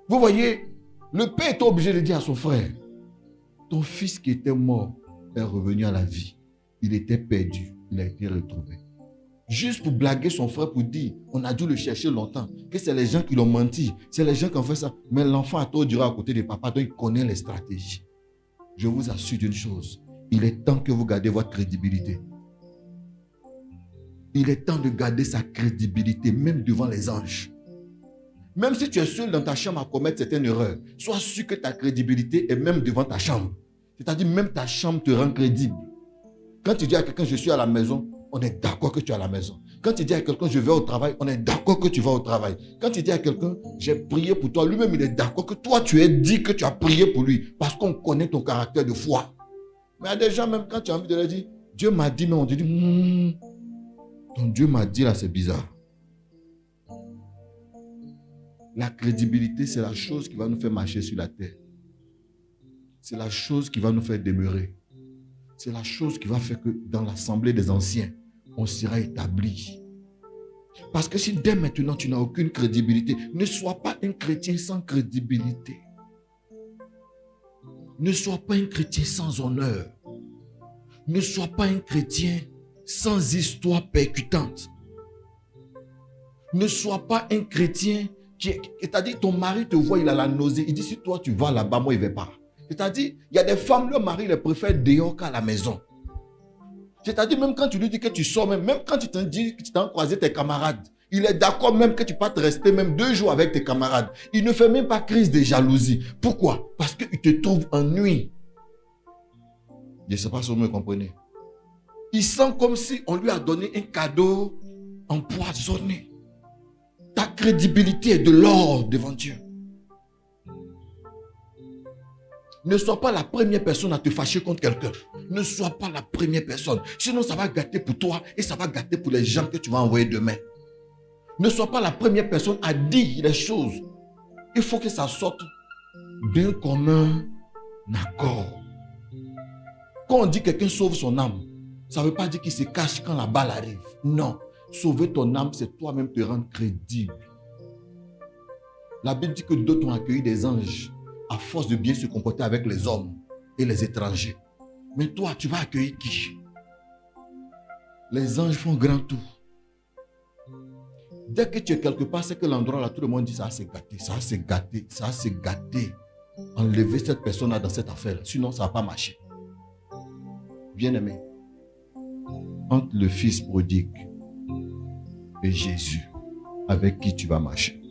Speaker 2: Vous voyez, le père était obligé de dire à son frère, ton fils qui était mort est revenu à la vie. Il était perdu. Il a été retrouvé. juste pour blaguer son frère, pour dire, on a dû le chercher longtemps, que c'est les gens qui l'ont menti, c'est les gens qui ont fait ça. Mais l'enfant a trop duré à côté de papa, donc il connaît les stratégies. Je vous assure d'une chose, il est temps que vous gardez votre crédibilité. Il est temps de garder sa crédibilité, même devant les anges. Même si tu es seul dans ta chambre à commettre certaines erreurs, sois sûr que ta crédibilité est même devant ta chambre. C'est-à-dire même ta chambre te rend crédible. Quand tu dis à quelqu'un, je suis à la maison, on est d'accord que tu es à la maison. Quand tu dis à quelqu'un, je vais au travail, on est d'accord que tu vas au travail. Quand tu dis à quelqu'un, j'ai prié pour toi, lui-même, il est d'accord que toi, tu es dit que tu as prié pour lui. Parce qu'on connaît ton caractère de foi. Mais il y a des gens, même quand tu as envie de leur dire, Dieu m'a dit, mais on te dit, ton Dieu m'a dit là, c'est bizarre. La crédibilité, c'est la chose qui va nous faire marcher sur la terre. C'est la chose qui va nous faire demeurer. C'est la chose qui va faire que dans l'assemblée des anciens, on sera établi. Parce que si dès maintenant tu n'as aucune crédibilité, ne sois pas un chrétien sans crédibilité. Ne sois pas un chrétien sans honneur. Ne sois pas un chrétien sans histoire percutante. Ne sois pas un chrétien c'est-à-dire ton mari te voit, il a la nausée. Il dit, si toi tu vas là-bas, moi il ne vais pas. C'est-à-dire, il y a des femmes, leur mari les préfère dehors qu'à la maison. C'est-à-dire, même quand tu lui dis que tu sors, même quand tu t'en dis que tu t'en croisé tes camarades, il est d'accord même que tu peux te rester même 2 jours avec tes camarades. Il ne fait même pas crise de jalousie. Pourquoi? Parce qu'il te trouve ennui. Je ne sais pas si vous me comprenez. Il sent comme si on lui a donné un cadeau empoisonné. Ta crédibilité est de l'or devant Dieu. Ne sois pas la première personne à te fâcher contre quelqu'un. Ne sois pas la première personne. Sinon, ça va gâter pour toi et ça va gâter pour les gens que tu vas envoyer demain. Ne sois pas la première personne à dire les choses. Il faut que ça sorte d'un commun accord. Quand on dit que quelqu'un sauve son âme, ça ne veut pas dire qu'il se cache quand la balle arrive. Non. Sauver ton âme, c'est toi-même te rendre crédible. La Bible dit que d'autres ont accueilli des anges à force de bien se comporter avec les hommes et les étrangers. Mais toi, tu vas accueillir qui? Les anges font grand tour. Dès que tu es quelque part, c'est que l'endroit là, tout le monde dit ça s'est gâté, ça s'est gâté, ça s'est gâté. Enlevez cette personne-là dans cette affaire, sinon ça ne va pas marcher. Bien-aimé, entre le fils prodigue et Jésus, avec qui tu vas marcher.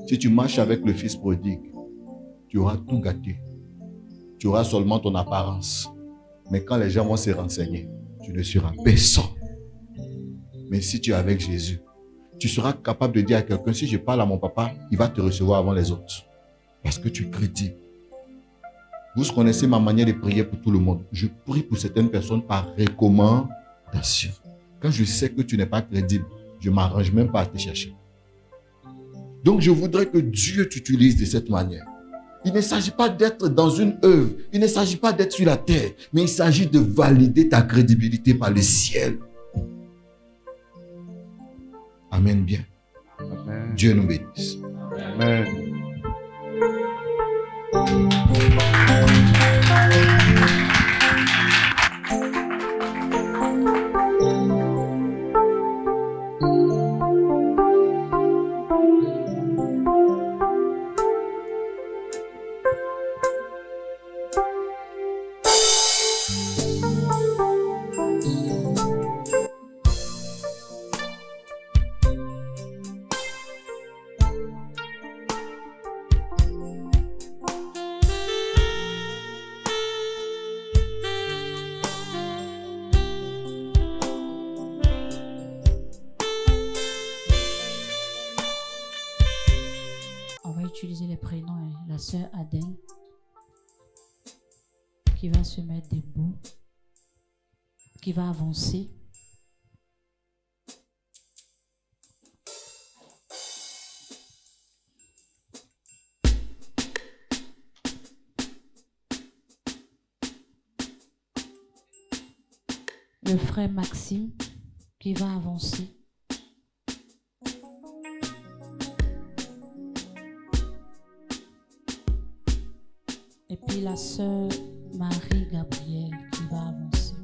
Speaker 2: Si tu marches avec le fils prodigue, tu auras tout gâté. Tu auras seulement ton apparence. Mais quand les gens vont se renseigner, tu ne seras personne. Mais si tu es avec Jésus, tu seras capable de dire à quelqu'un, si je parle à mon papa, il va te recevoir avant les autres. Parce que tu es crédible. Vous connaissez ma manière de prier pour tout le monde. Je prie pour certaines personnes par recommandation. Quand je sais que tu n'es pas crédible, je ne m'arrange même pas à te chercher. Donc je voudrais que Dieu t'utilise de cette manière. Il ne s'agit pas d'être dans une œuvre. Il ne s'agit pas d'être sur la terre. Mais il s'agit de valider ta crédibilité par le ciel. Amen bien.
Speaker 3: Amen.
Speaker 2: Dieu nous bénisse.
Speaker 3: Amen.
Speaker 1: Utiliser les prénoms et la sœur Adèle qui va se mettre debout, qui va avancer. Le frère Maxime qui va avancer. Et puis la sœur Marie-Gabrielle qui va avancer.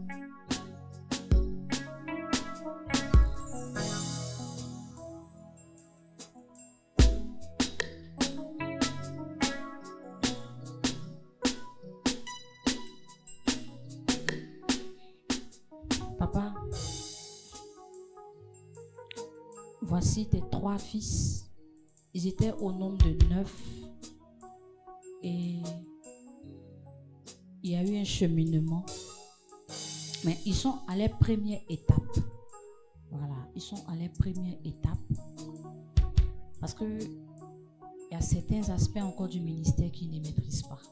Speaker 1: voici tes 3 fils. Ils étaient au nombre de 9. Et il y a eu un cheminement. Mais ils sont à leur première étape. Voilà, ils sont à leur première étape. Parce que il y a certains aspects encore du ministère qu'ils ne maîtrisent pas.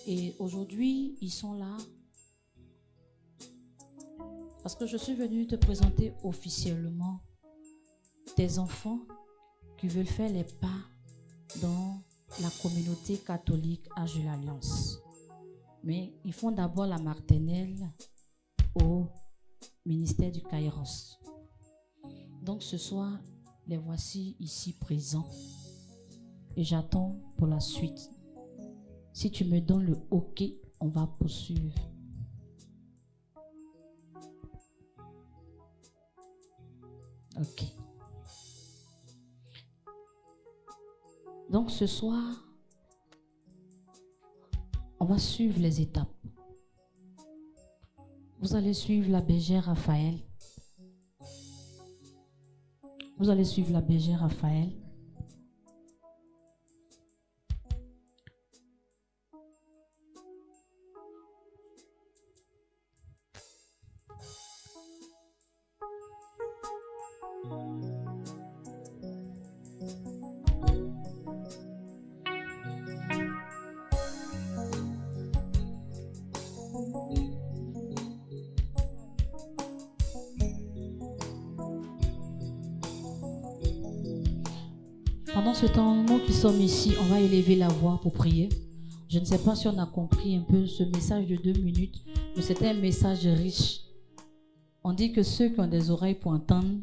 Speaker 1: Et aujourd'hui, ils sont là parce que je suis venue te présenter officiellement tes enfants qui veulent faire les pas dans la communauté catholique Âge de l'Alliance. Mais ils font d'abord la maternelle au ministère du Kairos. Donc ce soir, les voici ici présents et j'attends pour la suite. Si tu me donnes le OK, on va poursuivre. OK. Donc ce soir, on va suivre les étapes. Vous allez suivre la bergère Raphaël. Vous allez suivre la bergère Raphaël. Pendant ce temps, nous qui sommes ici, on va élever la voix pour prier. Je ne sais pas si on a compris un peu ce message de 2 minutes, mais c'était un message riche. On dit que ceux qui ont des oreilles pour entendre,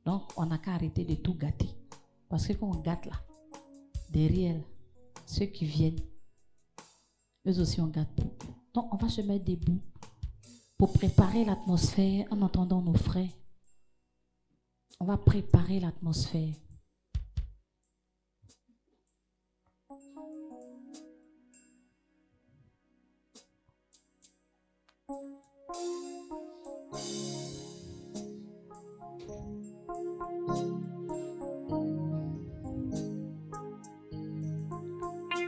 Speaker 1: donc on n'a qu'à arrêter de tout gâter. Parce que quand on gâte là, derrière, ceux qui viennent, eux aussi on gâte. Donc on va se mettre debout pour préparer l'atmosphère en entendant nos frères. On va préparer l'atmosphère.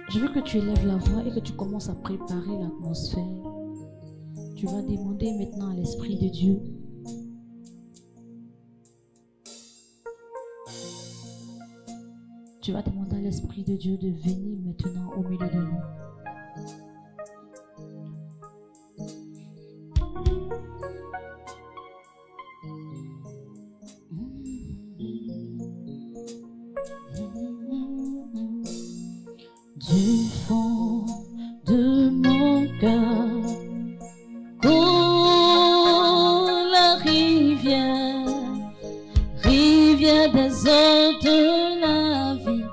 Speaker 1: Je veux que tu élèves la voix et que tu commences à préparer l'atmosphère. Tu vas demander maintenant à l'Esprit de Dieu de venir maintenant au milieu de nous. Du fond de mon cœur, rivière des eaux de la vie,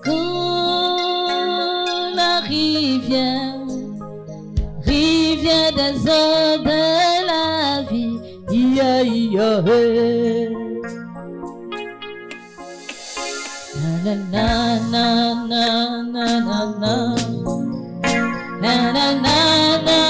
Speaker 1: comme la rivière des eaux de la vie, na na na na na na na na na na na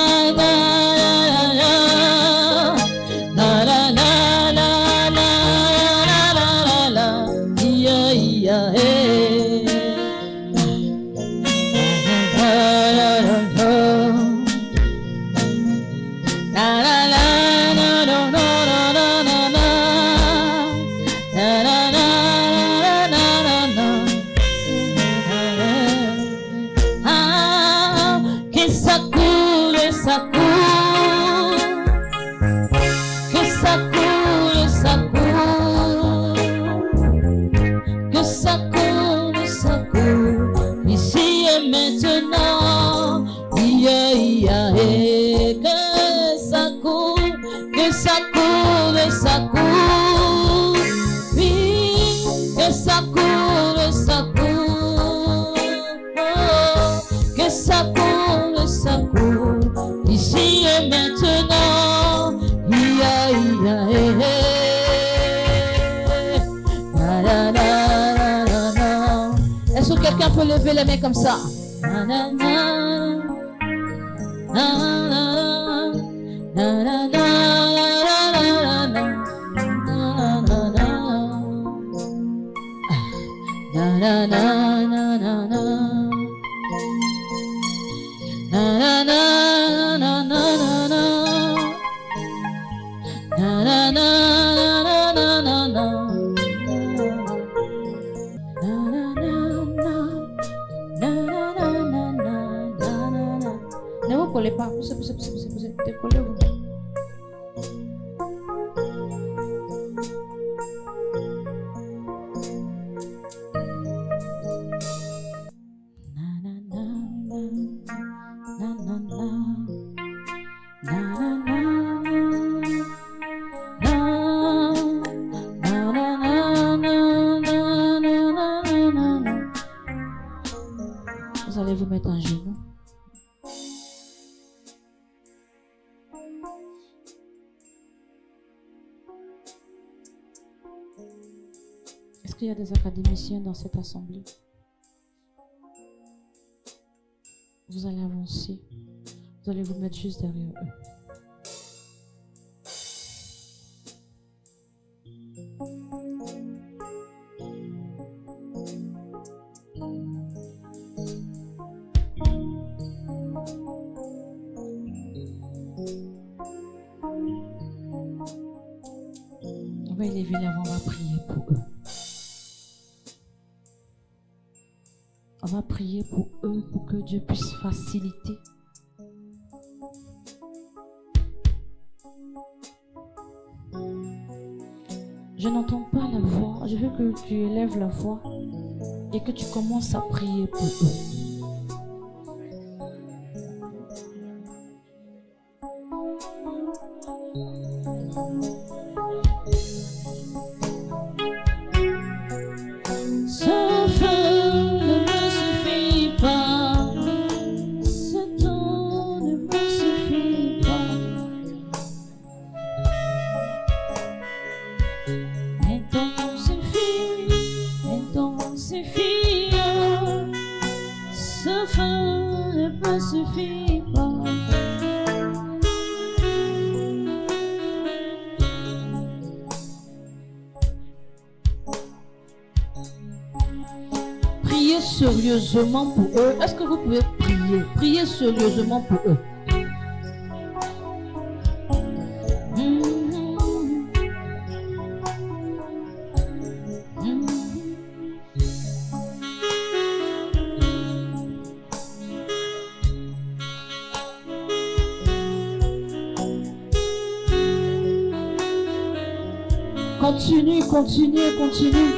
Speaker 1: ici et maintenant. Est-ce que quelqu'un peut lever les mains comme ça? Ne vous collez pas, poussez, décollez-vous. Vous allez vous mettre en genoux. Est-ce qu'il y a des académiciens dans cette assemblée? Vous allez avancer. Vous allez vous mettre juste derrière eux. On va élever l'avant, on va prier pour eux. On va prier pour eux, pour que Dieu puisse faciliter. Je n'entends pas la voix. Je veux que tu élèves la voix et que tu commences à prier pour eux. Priez sérieusement pour eux. Est-ce que vous pouvez prier? Priez sérieusement pour eux. Continue.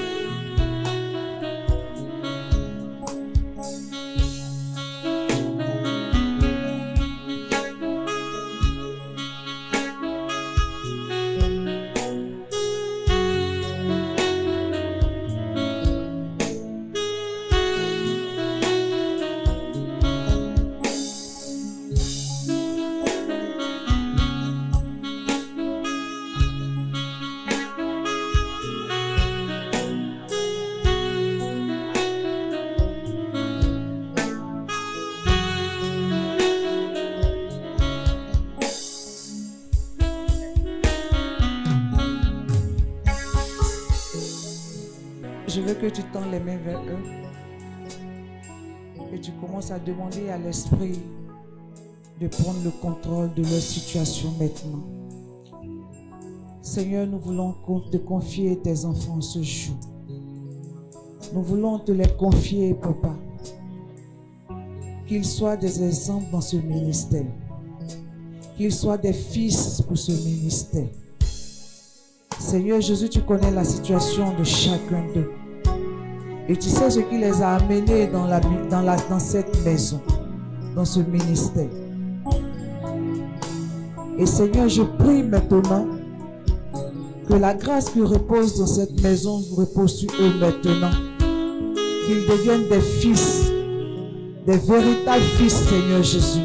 Speaker 4: Je veux que tu tends les mains vers eux et tu commences à demander à l'Esprit de prendre le contrôle de leur situation maintenant. Seigneur, nous voulons te confier tes enfants ce jour. Nous voulons te les confier, Papa. Qu'ils soient des exemples dans ce ministère. Qu'ils soient des fils pour ce ministère. Seigneur Jésus, tu connais la situation de chacun d'eux. Et tu sais ce qui les a amenés dans cette maison, dans ce ministère. Et Seigneur, je prie maintenant que la grâce qui repose dans cette maison repose sur eux maintenant. Qu'ils deviennent des fils, des véritables fils, Seigneur Jésus.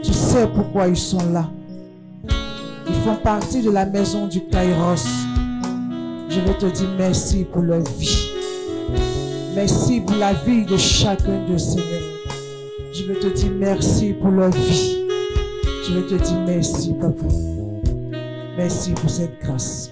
Speaker 4: Tu sais pourquoi ils sont là. Ils font partie de la maison du Kairos. Je veux te dire merci pour leur vie. Merci pour la vie de chacun de Seigneur. Je veux te dire merci pour leur vie. Je veux te dire merci, papa. Merci pour cette grâce.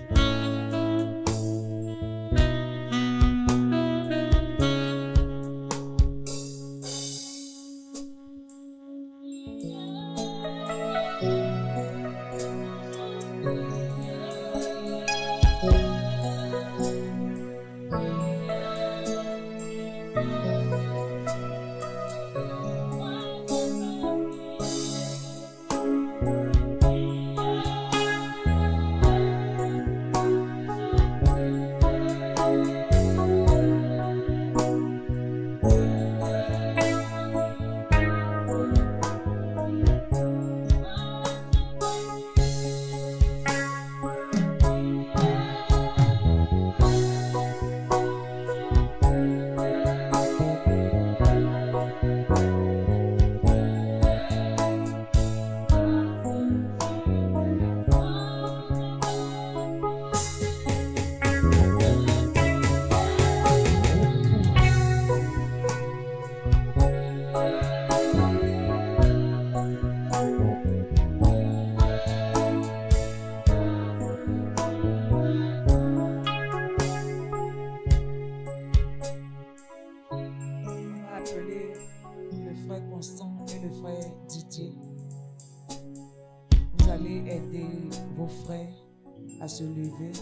Speaker 4: À se lever.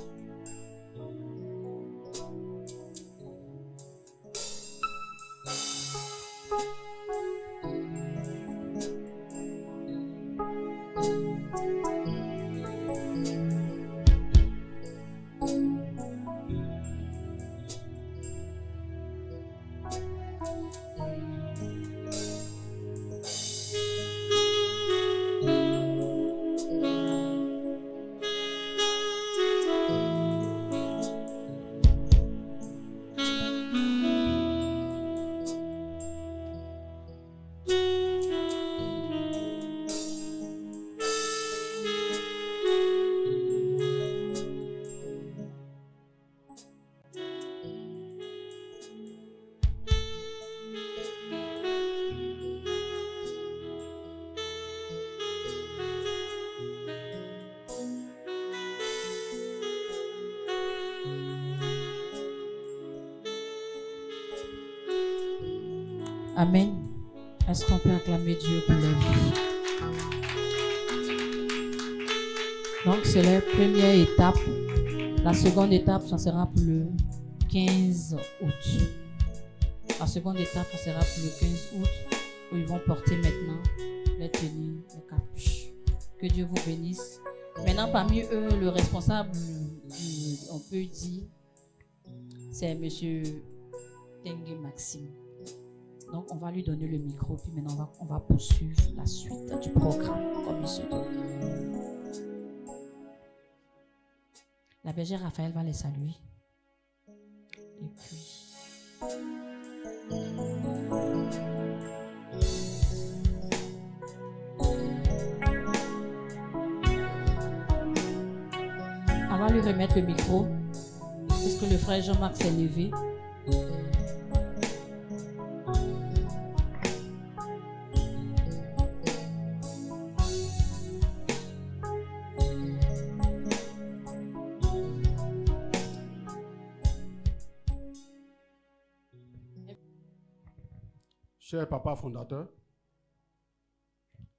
Speaker 1: Amen. Est-ce qu'on peut acclamer Dieu pour la vie? Donc, c'est la première étape. La seconde étape, ça sera pour le 15 août. La seconde étape, ça sera pour le 15 août, où ils vont porter maintenant les tenues, les capuches. Que Dieu vous bénisse. Maintenant, parmi eux, le responsable, on peut dire, c'est monsieur Tengue Maxime. Donc, on va lui donner le micro, puis maintenant, on va poursuivre la suite du programme comme il se doit. La bergère Raphaël va les saluer. Et puis... on va lui remettre le micro, puisque le frère Jean-Marc s'est levé.
Speaker 5: Cher papa fondateur,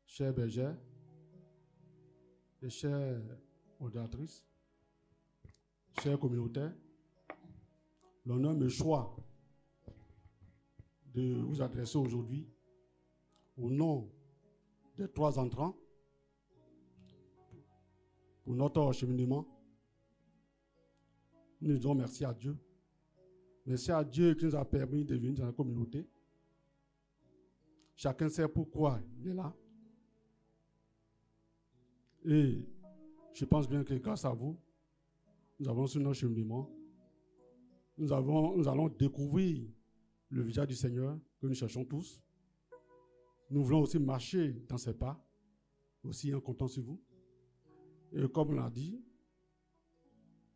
Speaker 5: chère bergère et chère modératrice, chers communautaires, l'honneur me choisit de vous adresser aujourd'hui au nom des 3 entrants pour notre cheminement. Nous disons merci à Dieu. Merci à Dieu qui nous a permis de venir dans la communauté. Chacun sait pourquoi il est là. Et je pense bien que grâce à vous, nous avons sur notre cheminement, nous allons découvrir le visage du Seigneur que nous cherchons tous. Nous voulons aussi marcher dans ses pas, aussi en comptant sur vous. Et comme on l'a dit,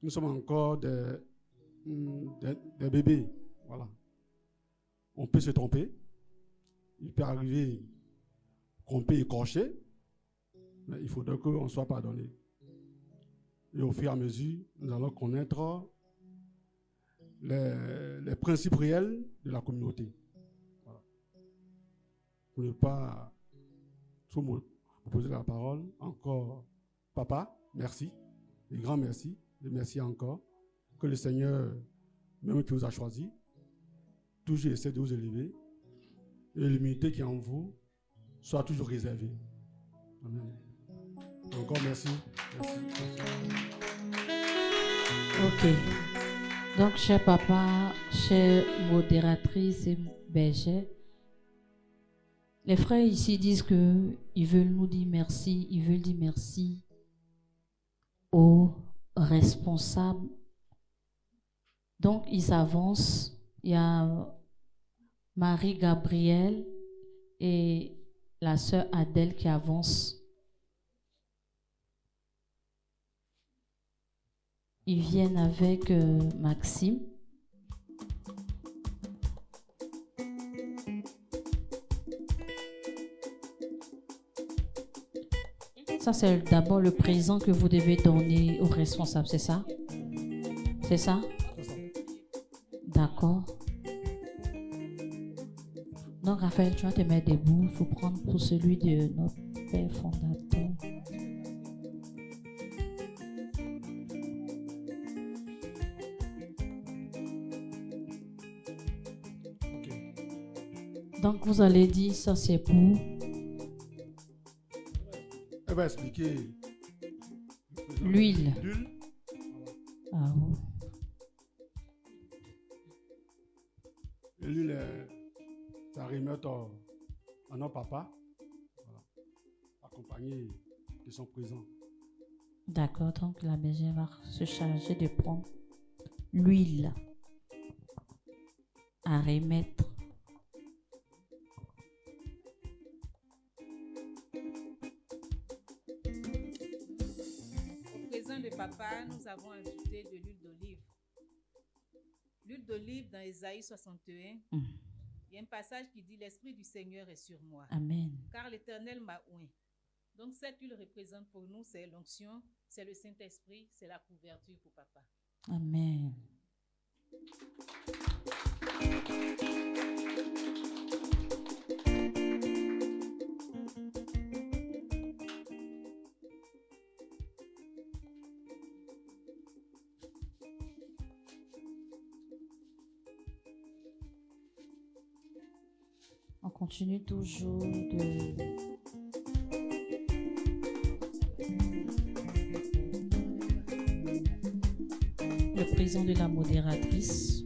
Speaker 5: nous sommes encore des bébés. Voilà. On peut se tromper. il peut arriver qu'on peut écorcher, mais il faudrait qu'on soit pardonné. Et au fur et à mesure, nous allons connaître les principes réels de la communauté. Voilà. Pour ne pas trop me poser la parole, encore, papa, merci, et grand merci, et merci encore, que le Seigneur, même qui vous a choisi, toujours essaie de vous élever, et l'humilité qui est en vous soit toujours réservée. Amen. Encore merci. Merci.
Speaker 6: Ok. Donc, cher papa, chère modératrice et berger, les frères ici disent qu'ils veulent nous dire merci, ils veulent dire merci aux responsables. Donc, ils avancent. Il y a Marie-Gabrielle et la sœur Adèle qui avancent. Ils viennent avec Maxime. Ça, c'est d'abord le présent que vous devez donner aux responsables, c'est ça? C'est ça? D'accord. Donc, Raphaël, tu vas te mettre debout. Il faut prendre pour celui de notre père fondateur. Donc, vous allez dire, ça c'est pour...
Speaker 5: Elle va expliquer.
Speaker 6: L'huile.
Speaker 5: L'huile.
Speaker 6: Ah oui.
Speaker 5: Et l'huile, ça remet à notre papa, voilà, accompagné de son présent.
Speaker 6: D'accord, donc la bergère va se charger de prendre l'huile à remettre.
Speaker 7: Au présent de papa, nous avons ajouté de l'huile d'olive. L'huile d'olive dans Ésaïe 61, il y a un passage qui dit « L'Esprit du Seigneur est sur moi,
Speaker 6: Amen.
Speaker 7: car l'Éternel m'a oint. » Donc cette huile représente pour nous, c'est l'onction, c'est le Saint-Esprit, c'est la couverture pour papa.
Speaker 6: Amen. On continue toujours de... Le présent de la modératrice.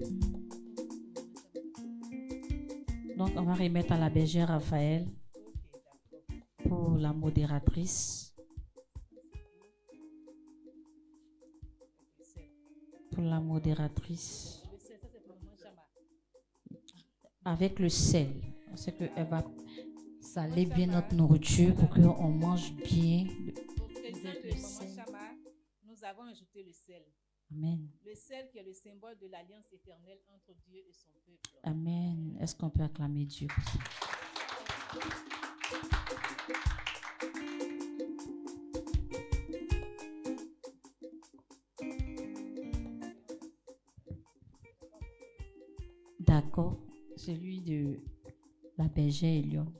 Speaker 6: Donc, on va remettre à la bergère Raphaël pour la modératrice. Pour la modératrice. Avec le sel. C'est qu'elle va saler bien notre nourriture pour qu'on mange bien.
Speaker 7: Au présent de Maman Chama, nous avons ajouté le sel.
Speaker 6: Amen.
Speaker 7: Le sel qui est le symbole de l'alliance éternelle entre Dieu et son peuple.
Speaker 6: Amen. Est-ce qu'on peut acclamer Dieu pour ça? D'accord. Celui de la bergère Elion.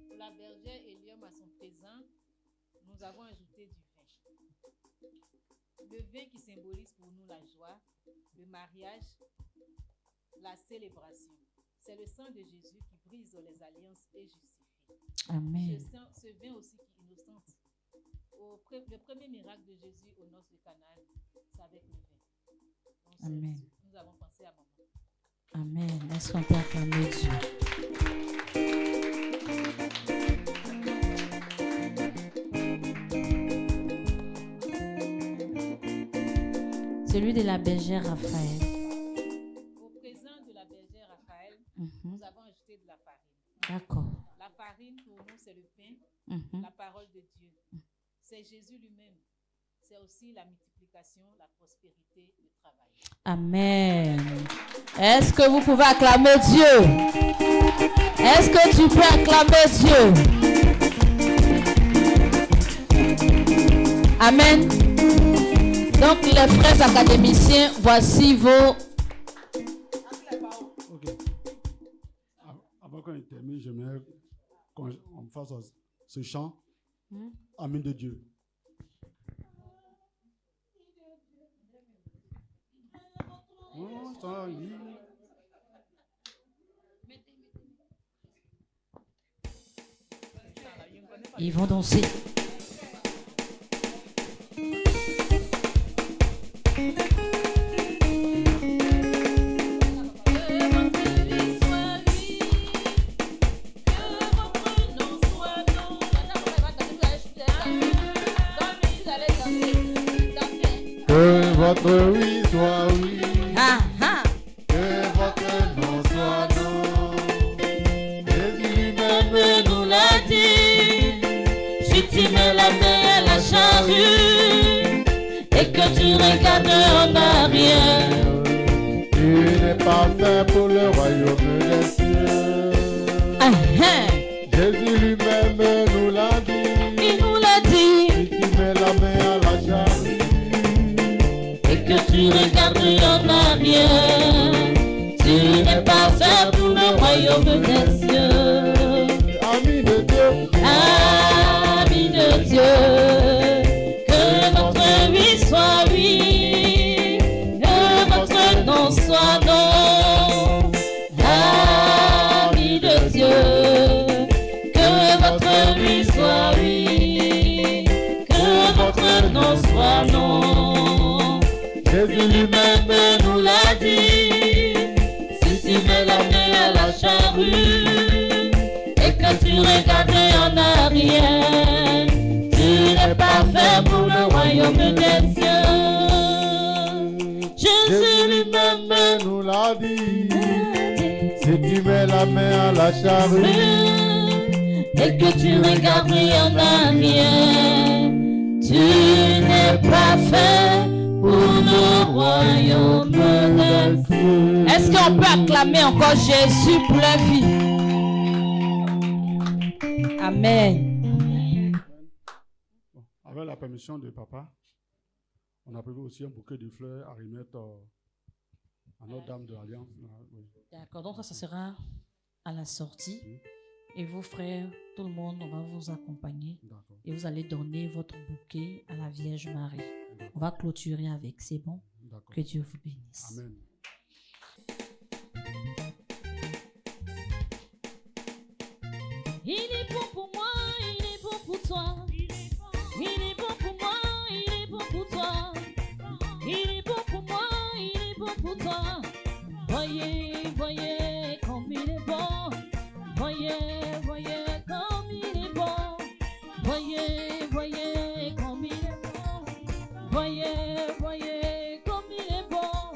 Speaker 7: Pour la bergère Elium à son présent, nous avons ajouté du vin. Le vin qui symbolise pour nous la joie, le mariage, la célébration. C'est le sang de Jésus qui brise les alliances et justifie.
Speaker 6: Amen.
Speaker 7: Ce vin aussi qui innocente. Le premier miracle de Jésus aux noces de Cana, c'est avec le vin. Donc,
Speaker 6: Amen.
Speaker 7: Nous avons pensé à maman.
Speaker 6: Amen. Est-ce qu'on peut acclamer Dieu? Celui de la bergère Raphaël.
Speaker 7: Au présent de la bergère Raphaël,
Speaker 6: Mhm.
Speaker 7: nous avons ajouté de la farine.
Speaker 6: D'accord.
Speaker 7: La farine, pour nous, c'est le pain,
Speaker 6: Mhm.
Speaker 7: la parole de Dieu. C'est Jésus lui-même. c'est aussi la multiplication, la prospérité, le travail.
Speaker 1: Amen. Est-ce que vous pouvez acclamer Dieu? Est-ce que tu peux acclamer Dieu? Amen. Donc les frères académiciens, voici vos...
Speaker 5: Ok. Avant qu'on termine, j'aimerais qu'on fasse ce chant. Amen de Dieu.
Speaker 1: Ils vont danser.
Speaker 2: Que votre oui soit oui.
Speaker 1: Ah, ah.
Speaker 2: Que votre non soit non. Jésus lui-même nous l'a dit.
Speaker 1: Si tu mets la main à la charrue et que tu regardes en arrière,
Speaker 2: Tu n'es pas fait pour le royaume des cieux.
Speaker 1: ah, ah.
Speaker 2: Jésus lui-même nous l'a dit.
Speaker 1: Il nous l'a dit.
Speaker 2: Si tu mets la main à la charrue
Speaker 1: Et que tu regardes en arrière, tu n'es pas fait pour le royaume des cieux.
Speaker 2: Ami de Dieu,
Speaker 1: Ami de Dieu, que votre oui soit oui, que votre non soit non. Ami de Dieu, que votre oui soit oui, que votre non soit non.
Speaker 2: Jésus lui-même
Speaker 1: nous l'a dit. Si tu mets la main à la charrue et que tu regardes en arrière, tu n'es pas fait pour le royaume des cieux. Jésus lui-même
Speaker 2: nous l'a dit. Si tu mets la main à la charrue
Speaker 1: et que tu regardes en arrière, tu n'es pas fait pour le royaume des cieux. Est-ce qu'on peut acclamer encore Jésus pour la vie? Amen.
Speaker 5: Avec la permission de papa, on a prévu aussi un bouquet de fleurs à remettre à Notre-Dame de l'Alliance. Oui.
Speaker 1: D'accord, donc ça sera à la sortie. Et vos frères, tout le monde, on va vous accompagner.
Speaker 5: D'accord.
Speaker 1: Et vous allez donner votre bouquet à la Vierge Marie. On va clôturer avec, c'est bon?
Speaker 5: D'accord.
Speaker 1: Que Dieu vous bénisse.
Speaker 5: Amen.
Speaker 1: Il est bon pour moi, il est bon pour toi. Il est bon pour moi, il est bon pour toi. Il est bon pour moi, il est bon pour toi. Voyez, voyez comme il est bon. Voyez, voyez comme il est bon. Voyez, voyez comme il est bon. Voyez, voyez comme il est bon.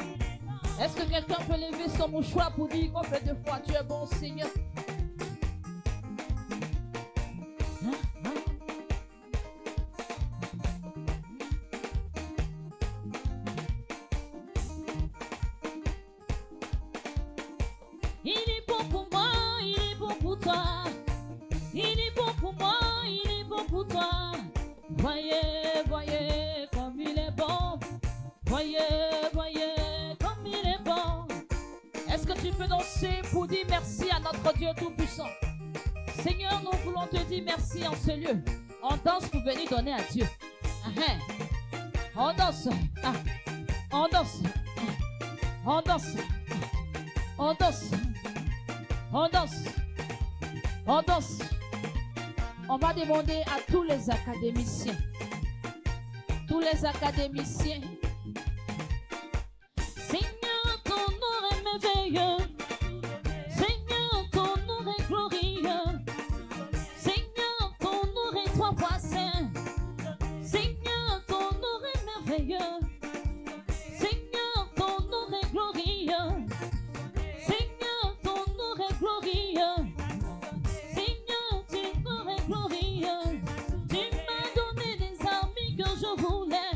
Speaker 1: Est-ce que quelqu'un peut lever son mouchoir pour dire qu'on fait 2 fois tu es bon, Seigneur? Il est bon pour moi, il est bon pour toi. Il est bon pour moi, il est bon pour toi. Voyez, voyez comme il est bon. Voyez, voyez comme il est bon. Est-ce que tu peux danser pour dire merci à notre Dieu Tout-Puissant? Seigneur, nous voulons te dire merci en ce lieu. On danse pour venir donner à Dieu. On danse. On danse. On danse. On danse. On danse. On danse. On va demander à tous les académiciens. Tous les académiciens. Seigneur, ton nom est merveilleux. Seigneur, ton nom est glorieux. Seigneur, ton nom est 3 fois saint. Seigneur, ton nom est merveilleux. Seigneur, ton nom est glorieux. Seigneur, ton nom est glorieux. Seigneur, ton nom est glorieux. Tu m'as donné les amis que je voulais.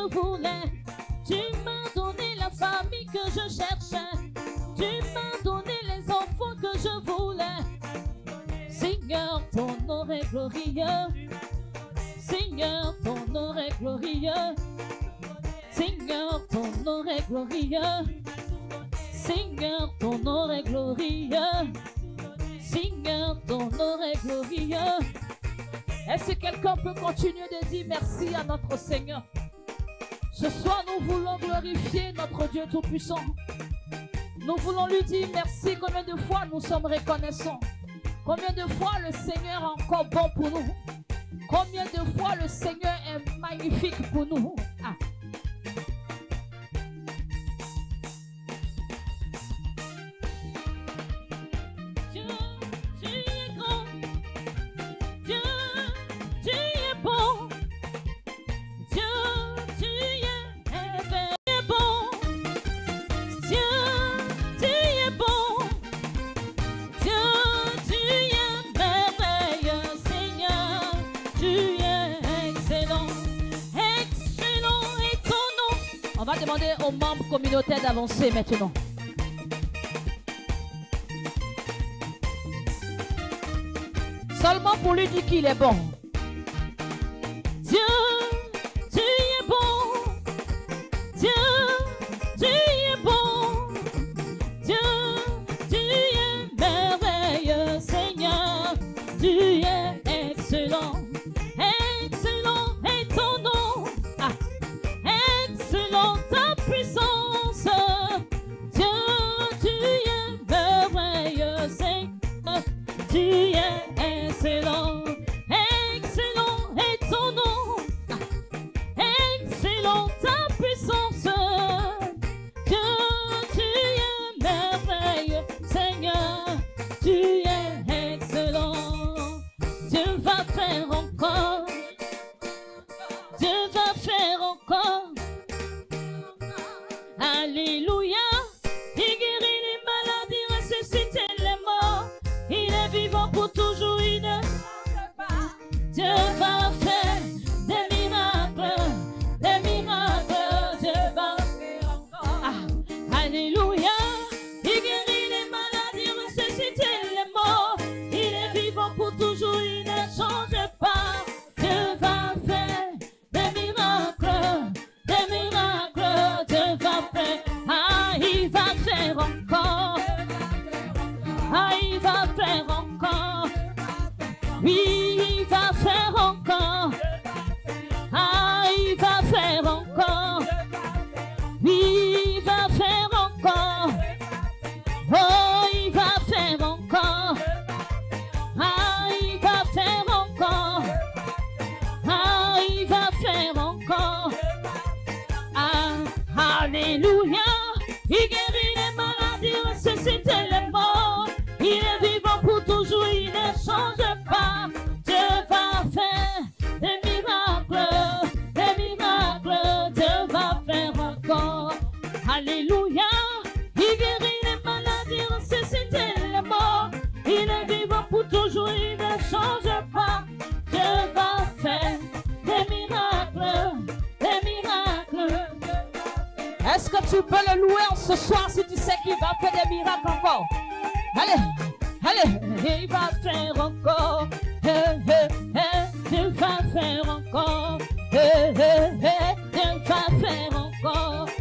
Speaker 1: je voulais. Tu m'as donné la famille que je cherchais. Tu m'as donné les enfants que je voulais. Seigneur, ton nom est glorieux. Seigneur, ton nom est glorieux. Seigneur, ton nom est glorieux. Seigneur, ton nom est glorieux. Seigneur, ton nom est glorieux. Est-ce que quelqu'un peut continuer de dire merci à notre Seigneur? Ce soir, nous voulons glorifier notre Dieu Tout-Puissant. Nous voulons lui dire merci. Combien de fois nous sommes reconnaissants? Combien de fois le Seigneur est encore bon pour nous? Combien de fois le Seigneur est magnifique pour nous? Ah. Dieu, tu es grand. Dieu, tu es bon. Dieu, tu es bon. Dieu, tu es bon. Dieu, tu es merveilleux. Seigneur, tu es excellent. Excellent est ton nom. On va demander aux membres communautaires d'avancer maintenant. Seulement pour lui dire qu'il est bon. Dieu, tu es bon. Dieu, tu es bon. Dieu, tu es merveilleux. Seigneur, tu es excellent. Excellent est ton nom. Ah. Excellent ta puissance. Dieu, tu es merveilleux. Seigneur, tu es excellent. Excellent est ton nom. Ah. Excellent ta puissance. Dieu, tu es merveilleux. Seigneur, tu es excellent. Dieu va faire encore. Dieu va faire encore. Alléluia. Il guérit les maladies, ressuscite les morts. Il est vivant pour toujours, il ne change pas. Dieu va faire des miracles, des miracles. Dieu va faire encore. Ah. Alléluia. Il guérit les maladies, ressuscite les morts. Il est vivant pour toujours, il ne change pas. Dieu va faire des miracles, des miracles. Dieu va faire. Ah, il va faire encore. Ah, il va faire encore. Oui, il va faire encore. Ah, il va faire encore. Oui, il va faire encore. Oh, il va faire encore. Ah, il va faire encore. Ah, il va faire encore. Ah, alléluia. Il guérit les maladies, ressuscite les morts. Il est vivant pour toujours, il ne change pas. Dieu va faire des miracles, des miracles. Dieu va faire encore. Alléluia. Il guérit les maladies, ressuscite les morts. Il est vivant pour toujours, il ne change pas. Dieu va faire des miracles, des miracles. Est-ce que tu peux le louer en ce soir si tu sais qu'il va faire des miracles encore? Allez, allez, il va faire encore. Dieu va faire encore. Dieu va faire encore.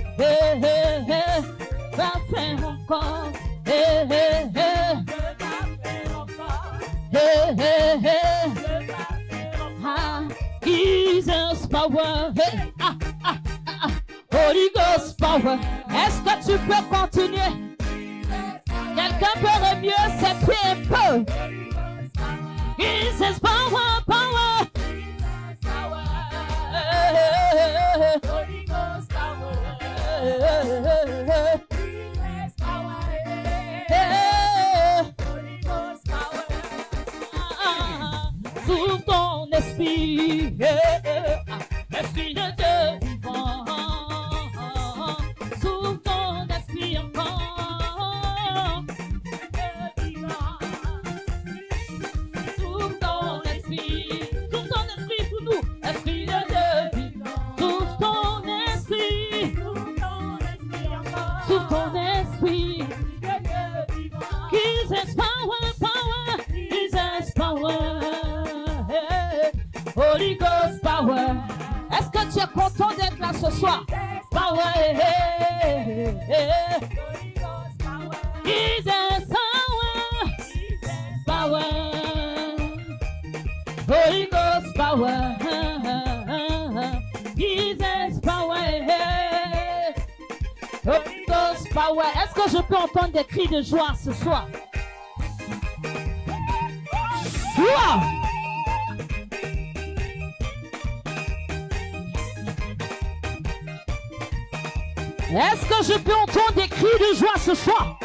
Speaker 1: Va faire encore. Ah, Jesus power. Holy Ghost power. Est-ce que tu peux continuer? Quelqu'un peut mieux s'appuyer un peu. Jesus power, power. Holy Ghost power. Holy Ghost power. Sous ton esprit, esprit de Dieu vivant. Sous ton esprit encore. Sous ton esprit pour nous, esprit de Dieu vivant. Sous ton esprit. power. Holy Ghost power. Est-ce que tu es content d'être là ce soir? Power. Jesus power. Power. Holy Ghost power. Jesus power. Holy Ghost power. Est-ce que je peux entendre des cris de joie ce soir? Joie. Est-ce que je peux entendre des cris de joie ce soir?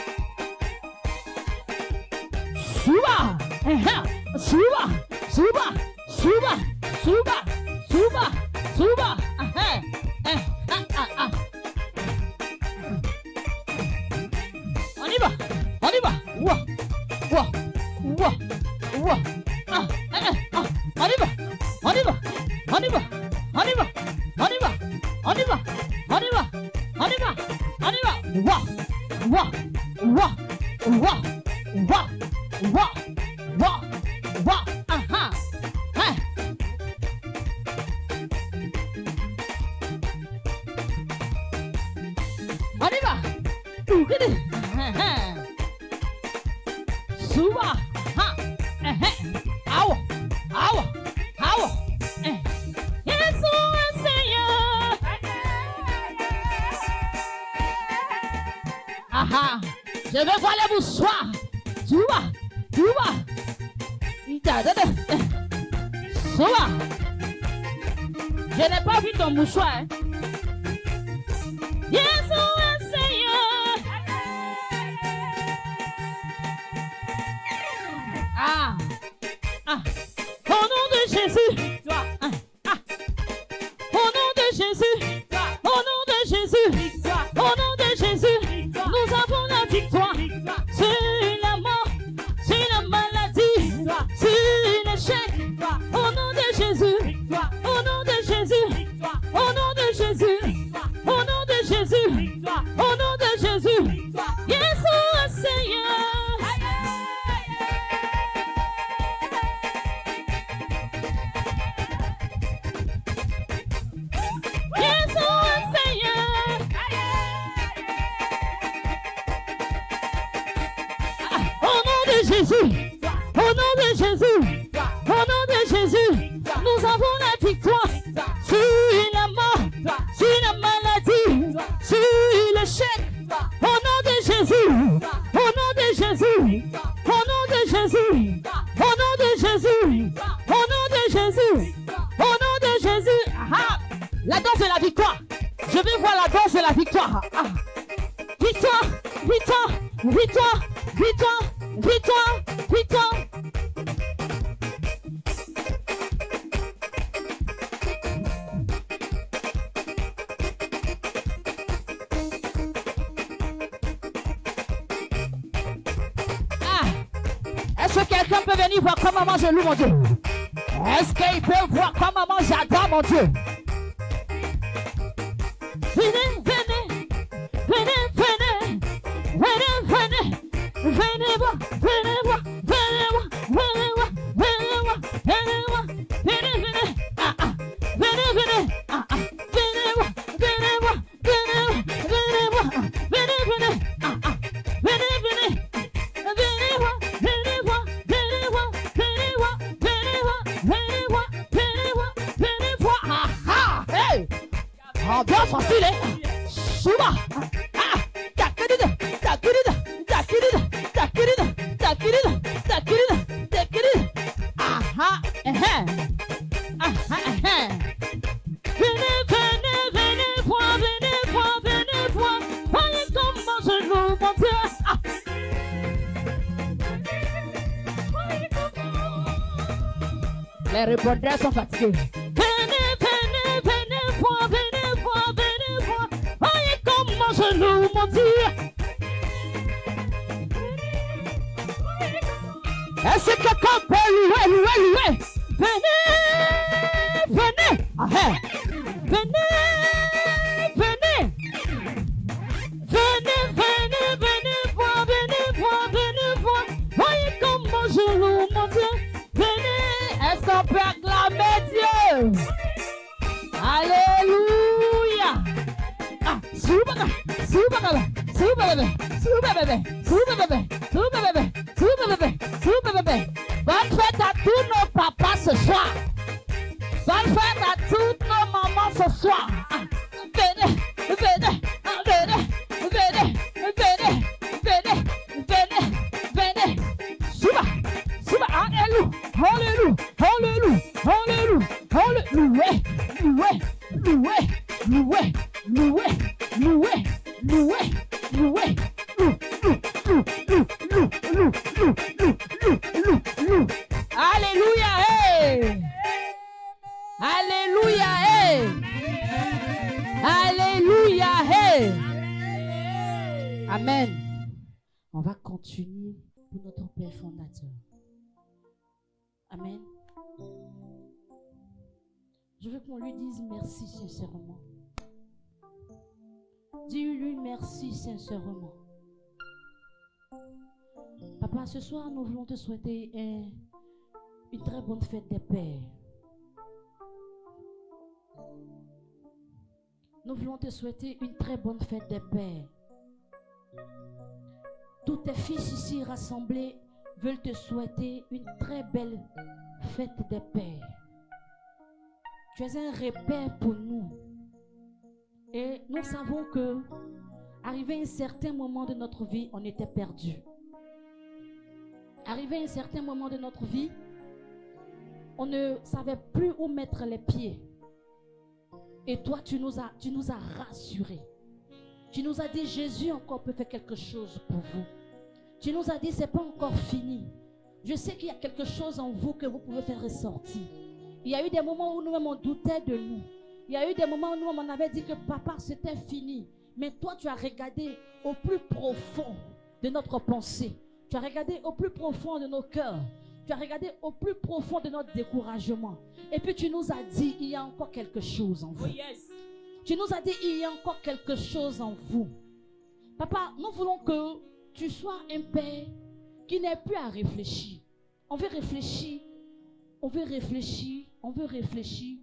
Speaker 1: Suba, suba, suba, suba, suba, suba, suba. On y va, on y va. Ouah, ouah, ouah, ouah. On y va, on y va, on y va, on y va, on y va, on y va, on y va. On y va, on y va. Wah, wah, wah, wah, wah, wah, wah, wah. On y va. Suba. Awa, awa, awa. Je veux voir les mouchoirs. Tu vois. Je n'ai pas vu ton mouchoir. Hein? Yes, oh Seigneur. Au nom de Jésus. Au nom de Jésus. Au nom de Jésus. Au nom de Jésus. Nous avons la victoire sur la mort, sur la maladie, sur l'échec. Au nom de Jésus, au nom de Jésus, au nom de Jésus, au nom de Jésus, au nom de Jésus. Yes, oh Seigneur. Yes, oh Seigneur. Jésus, au nom de Jésus, au nom de Jésus, nous avons la victoire sur la mort, sur la maladie, sur l'échec. Au nom de Jésus, au nom de Jésus, au nom de Jésus, au nom de Jésus, au nom de Jésus, au nom de Jésus. La danse de la victoire. Je vais voir la danse de la victoire. Victoire, victoire, victoire, victoire. Victoire, victoire. Est-ce que quelqu'un peut venir voir comment je loue mon Dieu? Est-ce qu'il peut voir comment j'adore mon Dieu? Venez, venez, venez, venez, venez, venez. Venez voir, venez voir, venez voir, venez voir, venez voir, venez voir, venez, venez, venez, venez, venez voir, venez voir, venez voir, venez voir, venez, venez, venez, venez, venez voir, venez voir, venez voir, venez voir, venez voir, venez voir, venez voir, venez voir, hey, ambiance facile, hein, souvent, Venez, venez, venez voir, venez voir, venez voir. Voyez comment je loue mon Dieu. Les répondeurs sont fatigués. Venez, venez, venez voir, venez voir, venez voir. Voyez comment je loue mon Dieu. Est-ce que quelqu'un peut louer? Venez, venez, venez, venez, venez, venez voir, venez voir, venez voir. Voyez comment je loue mon Dieu. super bébé, super bébé, super bébé, super bébé, super bébé, super bébé, super bébé. Bonne fête à tous nos papas ce soir. Bonne fête à toutes nos mamans ce soir. Venez, venez, venez, venez, venez, venez, venez, venez. Suba, suba, alléluia, alléluia, alléluia, alléluia, alléluia, loué, loué, loué, loué, loué, loué, loué, alléluia, hey, alléluia, hey, alléluia, hey, amen. On va continuer pour notre Père fondateur. Amen. Je veux qu'on lui dise merci sincèrement. Dis-lui merci sincèrement. Papa, ce soir, nous voulons te souhaiter une très bonne fête des pères. Nous voulons te souhaiter une très bonne fête des pères. Tous tes fils ici rassemblés veulent te souhaiter une très belle fête des pères. Tu es un repère pour nous. Et nous savons que, arrivé à un certain moment de notre vie, on était perdu. Arrivé à un certain moment de notre vie, on ne savait plus où mettre les pieds. Et toi, tu nous as rassurés. Tu nous as dit, Jésus encore peut faire quelque chose pour vous. Tu nous as dit, c'est pas encore fini. Je sais qu'il y a quelque chose en vous que vous pouvez faire ressortir. Il y a eu des moments où nous-mêmes on doutait de nous. Il y a eu des moments où nous-mêmes on avait dit que papa, c'était fini. Mais toi, tu as regardé au plus profond de notre pensée. Tu as regardé au plus profond de nos cœurs. Tu as regardé au plus profond de notre découragement. Et puis tu nous as dit, il y a encore quelque chose en vous. Oh yes. Tu nous as dit, il y a encore quelque chose en vous. Papa, nous voulons que tu sois un père qui n'ait plus à réfléchir. On veut réfléchir. On veut réfléchir. On veut réfléchir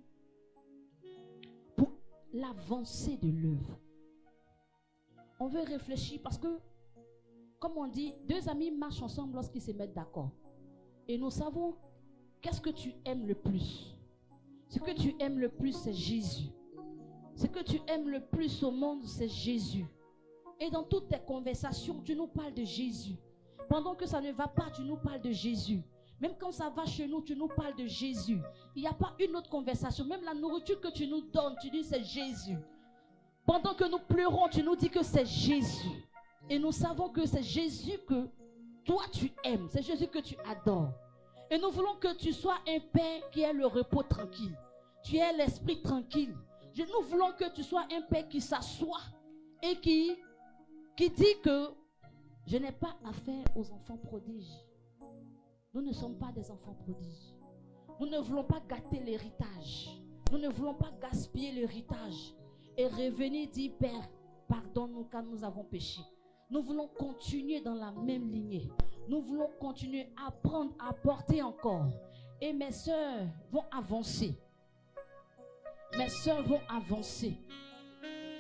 Speaker 1: pour l'avancée de l'œuvre. On veut réfléchir parce que, comme on dit, deux amis marchent ensemble lorsqu'ils se mettent d'accord. Et nous savons qu'est-ce que tu aimes le plus. Ce que tu aimes le plus, c'est Jésus. Ce que tu aimes le plus au monde, c'est Jésus. Et dans toutes tes conversations, tu nous parles de Jésus. Pendant que ça ne va pas, tu nous parles de Jésus. Même quand ça va chez nous, tu nous parles de Jésus. Il n'y a pas une autre conversation. Même la nourriture que tu nous donnes, tu dis c'est Jésus. Pendant que nous pleurons, tu nous dis que c'est Jésus. Et nous savons que c'est Jésus que toi tu aimes. C'est Jésus que tu adores. Et nous voulons que tu sois un père qui ait le repos tranquille. Tu aies l'esprit tranquille. Nous voulons que tu sois un père qui s'assoit et qui dit que je n'ai pas affaire aux enfants prodiges. Nous ne sommes pas des enfants prodiges. Nous ne voulons pas gâter l'héritage. Nous ne voulons pas gaspiller l'héritage. Et revenir dire, Père, pardonne-nous quand nous avons péché. Nous voulons continuer dans la même lignée. Nous voulons continuer à apprendre, à porter encore. Et mes sœurs vont avancer. Mes sœurs vont avancer.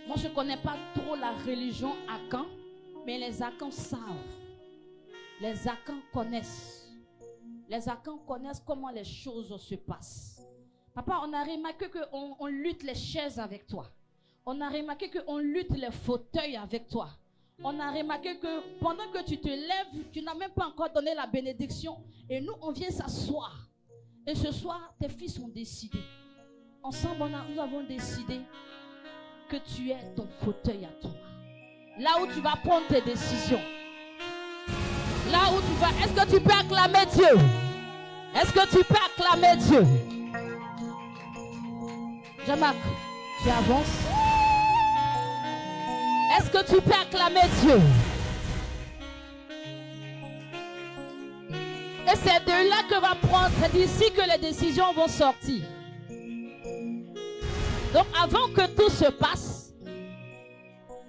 Speaker 1: Moi, je ne connais pas trop la religion Akan, mais les Akans savent. Les Akans connaissent. Les Akans connaissent comment les choses se passent. Papa, on a remarqué qu'on lutte les chaises avec toi. On a remarqué qu'on lutte les fauteuils avec toi. On a remarqué que pendant que tu te lèves, tu n'as même pas encore donné la bénédiction. Et nous, on vient s'asseoir. Et ce soir, tes fils ont décidé. Ensemble, nous avons décidé que tu es ton fauteuil à toi. Là où tu vas prendre tes décisions. Là où tu vas. Est-ce que tu peux acclamer Dieu? Est-ce que tu peux acclamer Dieu? Jean-Marc, tu avances. Est-ce que tu peux acclamer Dieu? Et c'est de là que va prendre, c'est d'ici que les décisions vont sortir. Donc avant que tout se passe,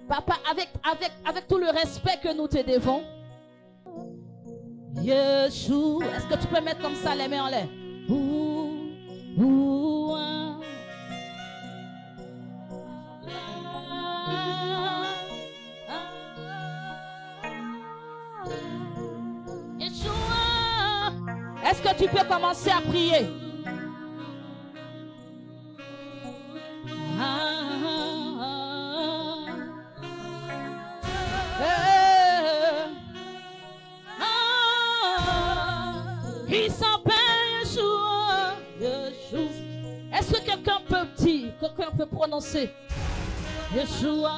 Speaker 1: papa, avec tout le respect que nous te devons, Yeshua, est-ce que tu peux mettre comme ça les mains en l'air? tu peux commencer à prier. Il s'appelle Yeshua, Yeshua. Est-ce que quelqu'un peut dire, quelqu'un peut prononcer Yeshua?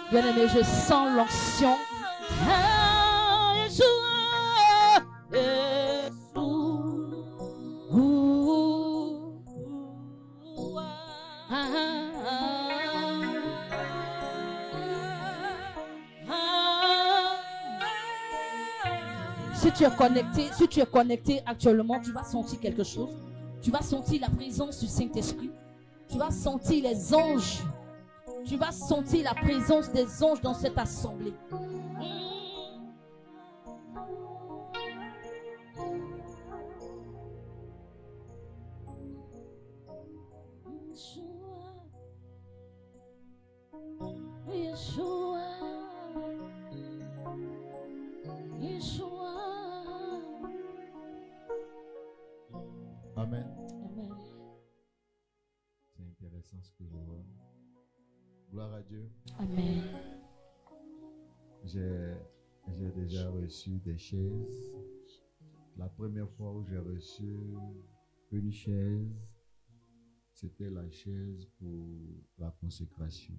Speaker 1: Bien-aimé, je sens l'onction. Yeshua, si tu es connecté actuellement, tu vas sentir quelque chose. Tu vas sentir la présence du Saint-Esprit. Tu vas sentir les anges. Tu vas sentir la présence des anges dans cette assemblée. Yeshua, Yeshua.
Speaker 2: Amen.
Speaker 1: Amen.
Speaker 2: C'est intéressant ce que je vois. Gloire à Dieu.
Speaker 1: Amen.
Speaker 2: J'ai déjà reçu des chaises. La première fois où j'ai reçu une chaise, c'était la chaise pour la consécration.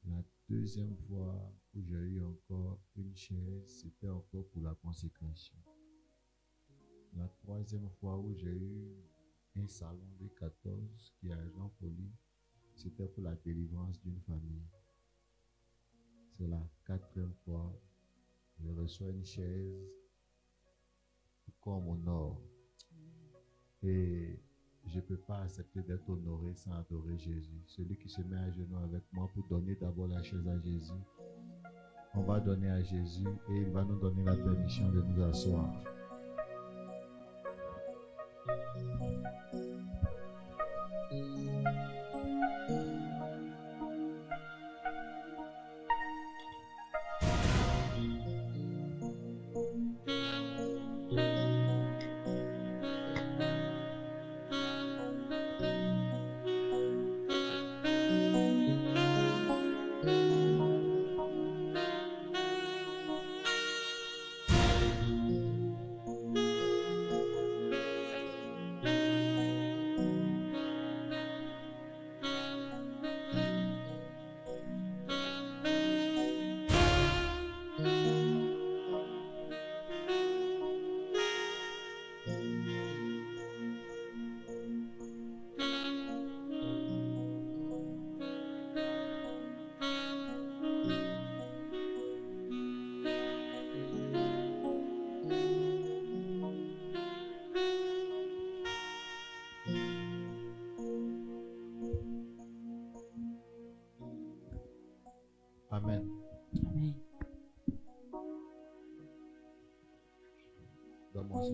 Speaker 2: La deuxième fois où j'ai eu encore une chaise, c'était encore pour la consécration. La troisième fois où j'ai eu un salon de 14 qui est à Jean Poli, c'était pour la délivrance d'une famille. C'est la quatrième fois que je reçois une chaise comme honor. Et je ne peux pas accepter d'être honoré sans adorer Jésus. Celui qui se met à genoux avec moi pour donner d'abord la chaise à Jésus, on va donner à Jésus et il va nous donner la permission de nous asseoir. Amen.
Speaker 1: Amen.
Speaker 2: Donne-moi ça.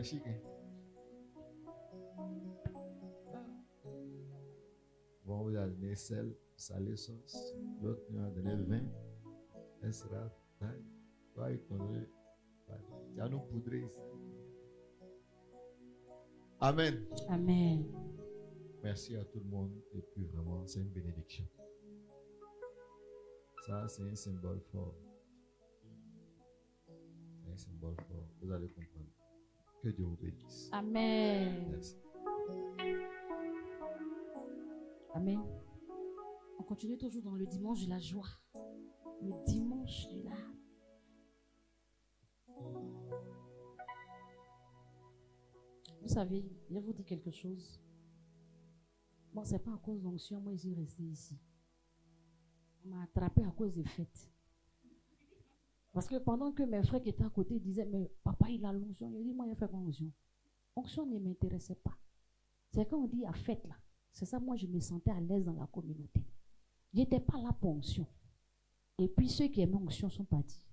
Speaker 2: C'est chic. Bon, vous a donné sel, salé, sauce. L'autre nous a donné vin. Elle sera taille. Toi, il connaît. Tu vas nous poudrer ici. Amen.
Speaker 6: Amen.
Speaker 2: Merci à tout le monde. Et puis vraiment, c'est une bénédiction. Ça, c'est un symbole fort. C'est un symbole fort. Vous allez comprendre. Que Dieu vous bénisse.
Speaker 6: Amen.
Speaker 2: Merci.
Speaker 6: Amen. On continue toujours dans le dimanche de la joie. Le dimanche de la... Vous savez, je vais vous dire quelque chose. Bon, c'est pas à cause d'onction, moi, je suis resté ici. On m'a attrapé à cause des fêtes. Parce que pendant que mes frères qui étaient à côté disaient, mais papa, il a l'onction. Je dis, moi, il a fait quoi onction? Onction ne m'intéressait pas. C'est quand on dit à fête là. C'est ça, moi, je me sentais à l'aise dans la communauté. Je n'étais pas là pour onction. Et puis, ceux qui aimaient onction sont partis.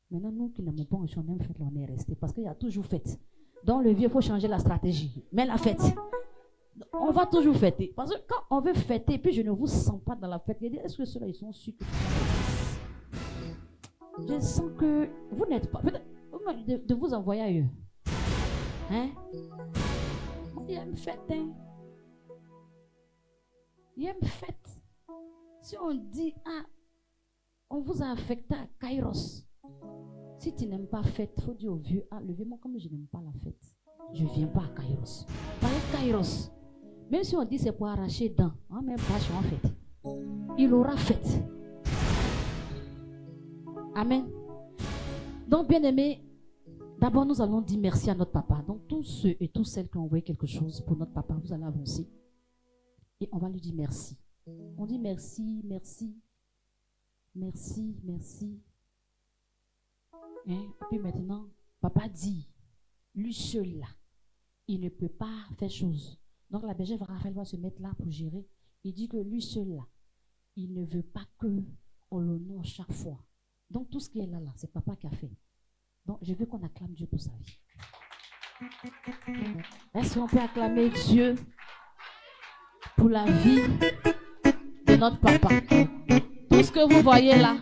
Speaker 6: Maintenant, nous qui n'aimons pas onction, on aime fête, là, on est resté. Parce qu'il y a toujours fête. Dans le vieux, il faut changer la stratégie. Mais la fête, on va toujours fêter. Parce que quand on veut fêter, puis je ne vous sens pas dans la fête, je dis, est-ce que ceux-là, ils sont sûrs que je sens que vous n'êtes pas. Peut-être de vous envoyer ailleurs. Hein? Il y a une fête, hein? Il y a une fête. Si on dit, ah, on vous a affecté à Kairos. Si tu n'aimes pas fête, il faut dire au vieux, ah, le vieux, moi, comme je n'aime pas la fête, je ne viens pas à Kairos. Par Kairos, même si on dit c'est pour arracher dents, hein, même pas en fait. Il aura fête. Amen. Donc, bien aimé, d'abord, nous allons dire merci à notre papa. Donc, tous ceux et toutes celles qui ont envoyé quelque chose pour notre papa, vous allez avancer. Et on va lui dire merci. On dit merci, merci, merci, merci. Hein? Et puis maintenant, papa dit, lui seul là, il ne peut pas faire chose. Donc la bergère Raphaël va se mettre là pour gérer. Il dit que lui seul là, il ne veut pas qu'on l'honore chaque fois. Donc tout ce qui est là, c'est papa qui a fait. Donc je veux qu'on acclame Dieu pour sa vie. Est-ce qu'on peut acclamer Dieu pour la vie de notre papa? Tout ce que vous voyez là.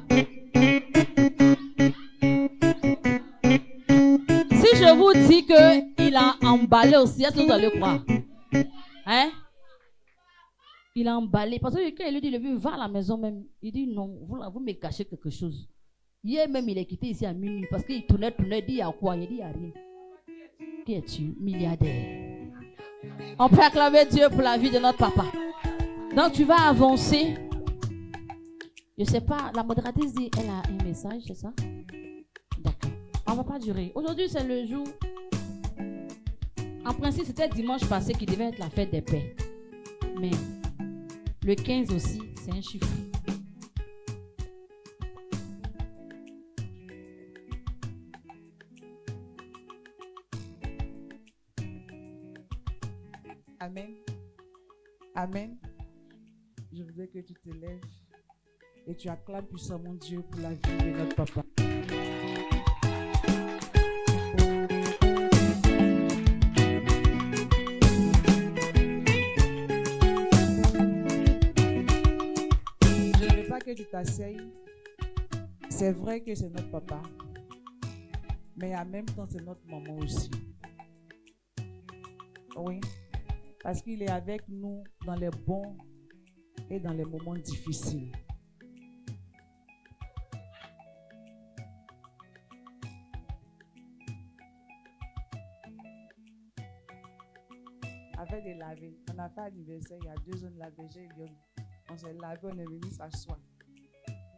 Speaker 6: Si je vous dis qu'il a emballé aussi, est-ce que vous allez croire? Hein? Il a emballé. Parce que quand il lui dit, le vieux, va à la maison même. Il dit, non, vous me cachez quelque chose. Hier même, il est quitté ici à minuit parce qu'il tournait, il dit, il y a quoi? Il dit, il n'y a rien. Qui es-tu? Milliardaire. On peut acclamer Dieu pour la vie de notre papa. Donc, tu vas avancer. Je ne sais pas, la modératrice dit, elle a un message, c'est ça? D'accord. On ne va pas durer. Aujourd'hui, c'est le jour. En principe, c'était dimanche passé qui devait être la fête des pères. Mais le 15 aussi, c'est un chiffre.
Speaker 4: Amen. Amen. Je voudrais que tu te lèves et tu acclames puissamment Dieu pour la vie de notre papa. Je ne veux pas que tu t'asseyes. C'est vrai que c'est notre papa, mais en même temps, c'est notre maman aussi. Oui. Parce qu'il est avec nous dans les bons et dans les moments difficiles. Avec les lavés, on a fait l'anniversaire il y a 2 ans de la bergère Lyon. On s'est lavé, on est venu s'asseoir.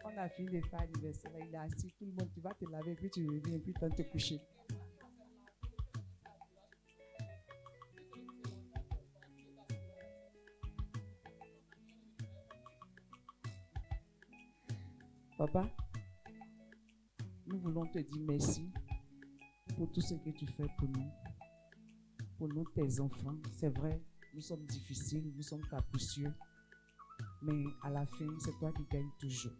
Speaker 4: On a fini de faire l'anniversaire, il est assis, tout le monde, tu vas te laver, puis tu reviens, puis tu vas te coucher. Papa, nous voulons te dire merci pour tout ce que tu fais pour nous, tes enfants. C'est vrai, nous sommes difficiles, nous sommes capricieux, mais à la fin, c'est toi qui gagnes toujours.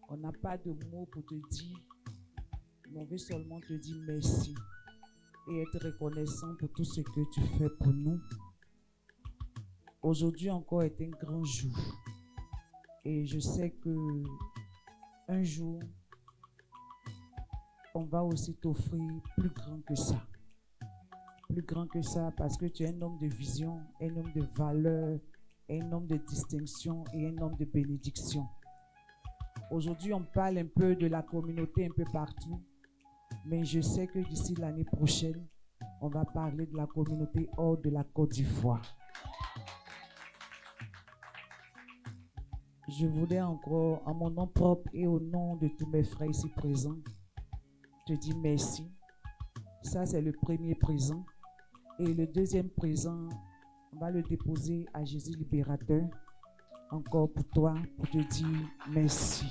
Speaker 4: On n'a pas de mots pour te dire, mais on veut seulement te dire merci et être reconnaissant pour tout ce que tu fais pour nous. Aujourd'hui encore est un grand jour. Et je sais que un jour, on va aussi t'offrir plus grand que ça. Plus grand que ça parce que tu es un homme de vision, un homme de valeur, un homme de distinction et un homme de bénédiction. Aujourd'hui, on parle un peu de la communauté un peu partout, mais je sais que d'ici l'année prochaine, on va parler de la communauté hors de la Côte d'Ivoire. Je voudrais encore, en mon nom propre et au nom de tous mes frères ici présents, te dire merci. Ça, c'est le premier présent. Et le deuxième présent, on va le déposer à Jésus libérateur, encore pour toi, pour te dire merci.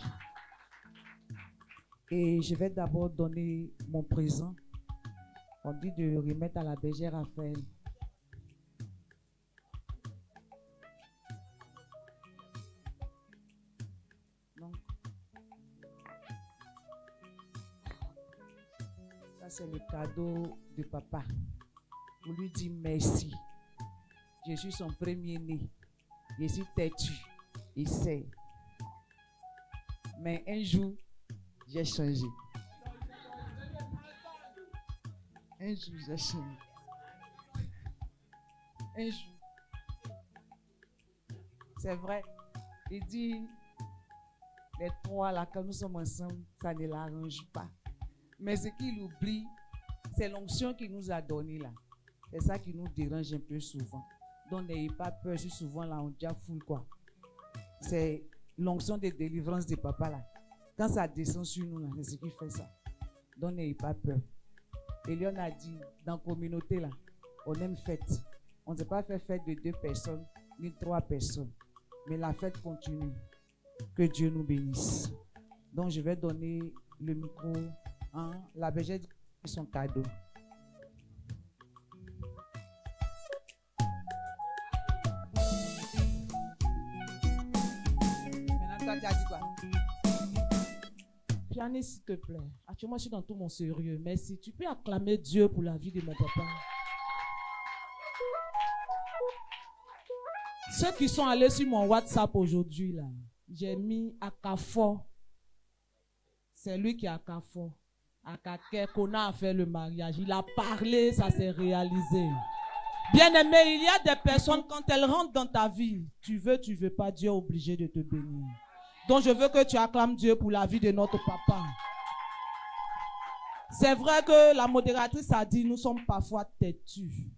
Speaker 4: Et je vais d'abord donner mon présent. On dit de remettre à la bergère Raphaël. Donc, ça c'est le cadeau de papa. Pour lui dire merci. Je suis son premier-né. Je suis têtu. Il sait. Mais un jour, j'ai changé. Un jour, j'ai changé. Un jour. C'est vrai. Il dit, les trois là, quand nous sommes ensemble, ça ne l'arrange pas. Mais ce qu'il oublie, c'est l'onction qu'il nous a donnée là. C'est ça qui nous dérange un peu souvent. Donc n'ayez pas peur, je suis souvent là, on déjà foule quoi. C'est l'onction de délivrance de papa là. Quand ça descend sur nous là, c'est ce qui fait ça. Donc n'ayez pas peur. Et Léon a dit, dans la communauté là, on aime fête. On ne sait pas faire fête de 2 personnes, ni 3 personnes. Mais la fête continue. Que Dieu nous bénisse. Donc je vais donner le micro à la bergère dit son cadeau. Tu as dit quoi?
Speaker 1: Pianiste, s'il te plaît. Actuellement, je suis dans tout mon sérieux. Merci. Tu peux acclamer Dieu pour la vie de mon papa. Ceux qui sont allés sur mon WhatsApp aujourd'hui, là, j'ai mis Akafor. C'est lui qui est Akafor. Akake, qu'on a fait le mariage. Il a parlé, ça s'est réalisé. Bien-aimé, il y a des personnes, quand elles rentrent dans ta vie, tu veux pas, Dieu est obligé de te bénir. Donc je veux que tu acclames Dieu pour la vie de notre papa. C'est vrai que la modératrice a dit, nous sommes parfois têtus,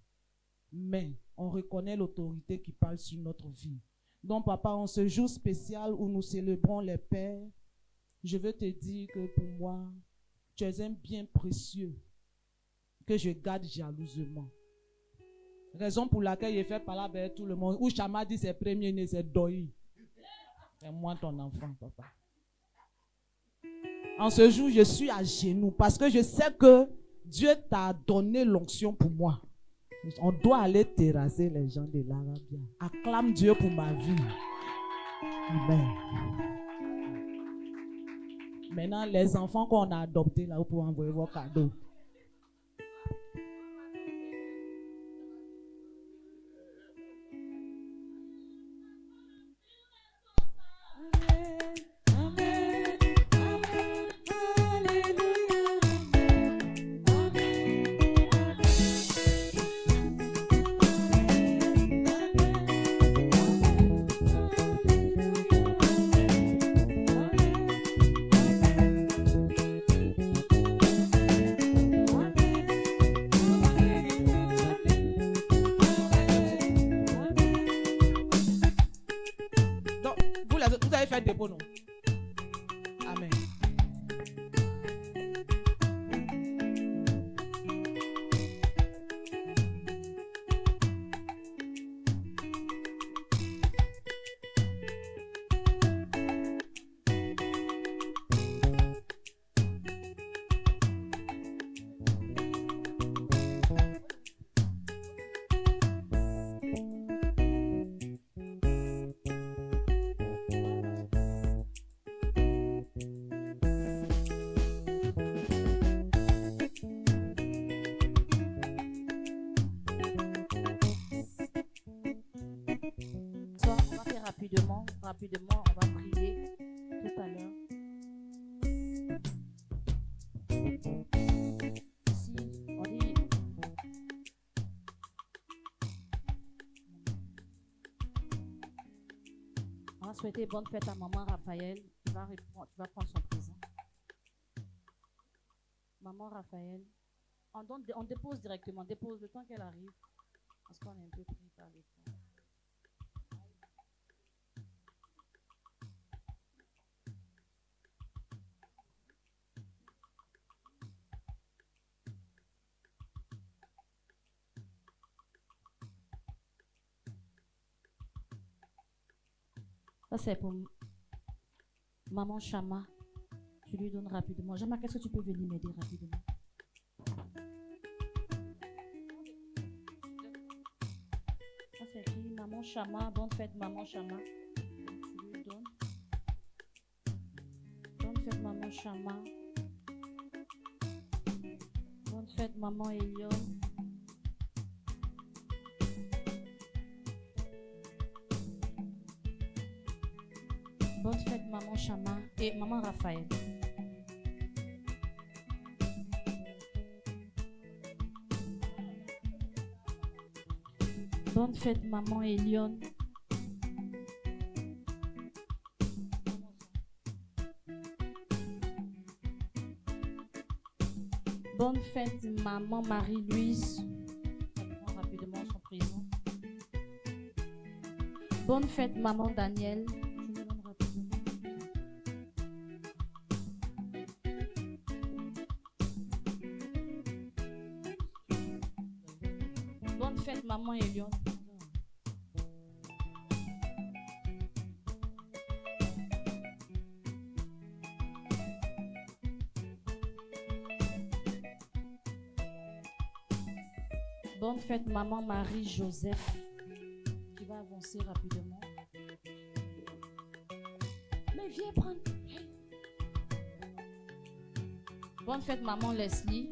Speaker 1: mais on reconnaît l'autorité qui parle sur notre vie. Donc papa, en ce jour spécial où nous célébrons les pères, je veux te dire que pour moi, tu es un bien précieux que je garde jalousement. Raison pour laquelle il fait parler avec tout le monde. Où Chama dit ses premiers-nés, c'est Doi. C'est moi ton enfant, papa. En ce jour, je suis à genoux parce que je sais que Dieu t'a donné l'onction pour moi. On doit aller terrasser les gens de l'Arabie. Acclame Dieu pour ma vie. Amen. Maintenant, les enfants qu'on a adoptés là, vous pouvez envoyer vos cadeaux. Vous avez fait dépôt, non? Amen.
Speaker 6: rapidement, on va prier tout à l'heure. Ici, on dit on va souhaiter bonne fête à maman Raphaël. Tu vas prendre son présent. Maman Raphaël, on dépose directement, dépose le temps qu'elle arrive, parce qu'on est un peu pris par les temps. Ça, c'est pour maman Chama. Tu lui donnes rapidement. Chama, qu'est-ce que tu peux venir m'aider rapidement? Ça, c'est qui? Maman Chama. Bonne fête, maman Chama. Tu lui donnes. Bonne fête, maman Chama. Bonne fête, maman Elion. Bonne fête, maman Chama et maman Raphaël. Bonne fête, maman Elion. Bonne fête, maman Marie-Louise. On prend rapidement son présent. Bonne fête, maman Daniel. Bonne fête, maman Elion. Bonne fête, maman Marie-Joseph, qui va avancer rapidement. Mais viens prendre. Bonne fête, maman Leslie.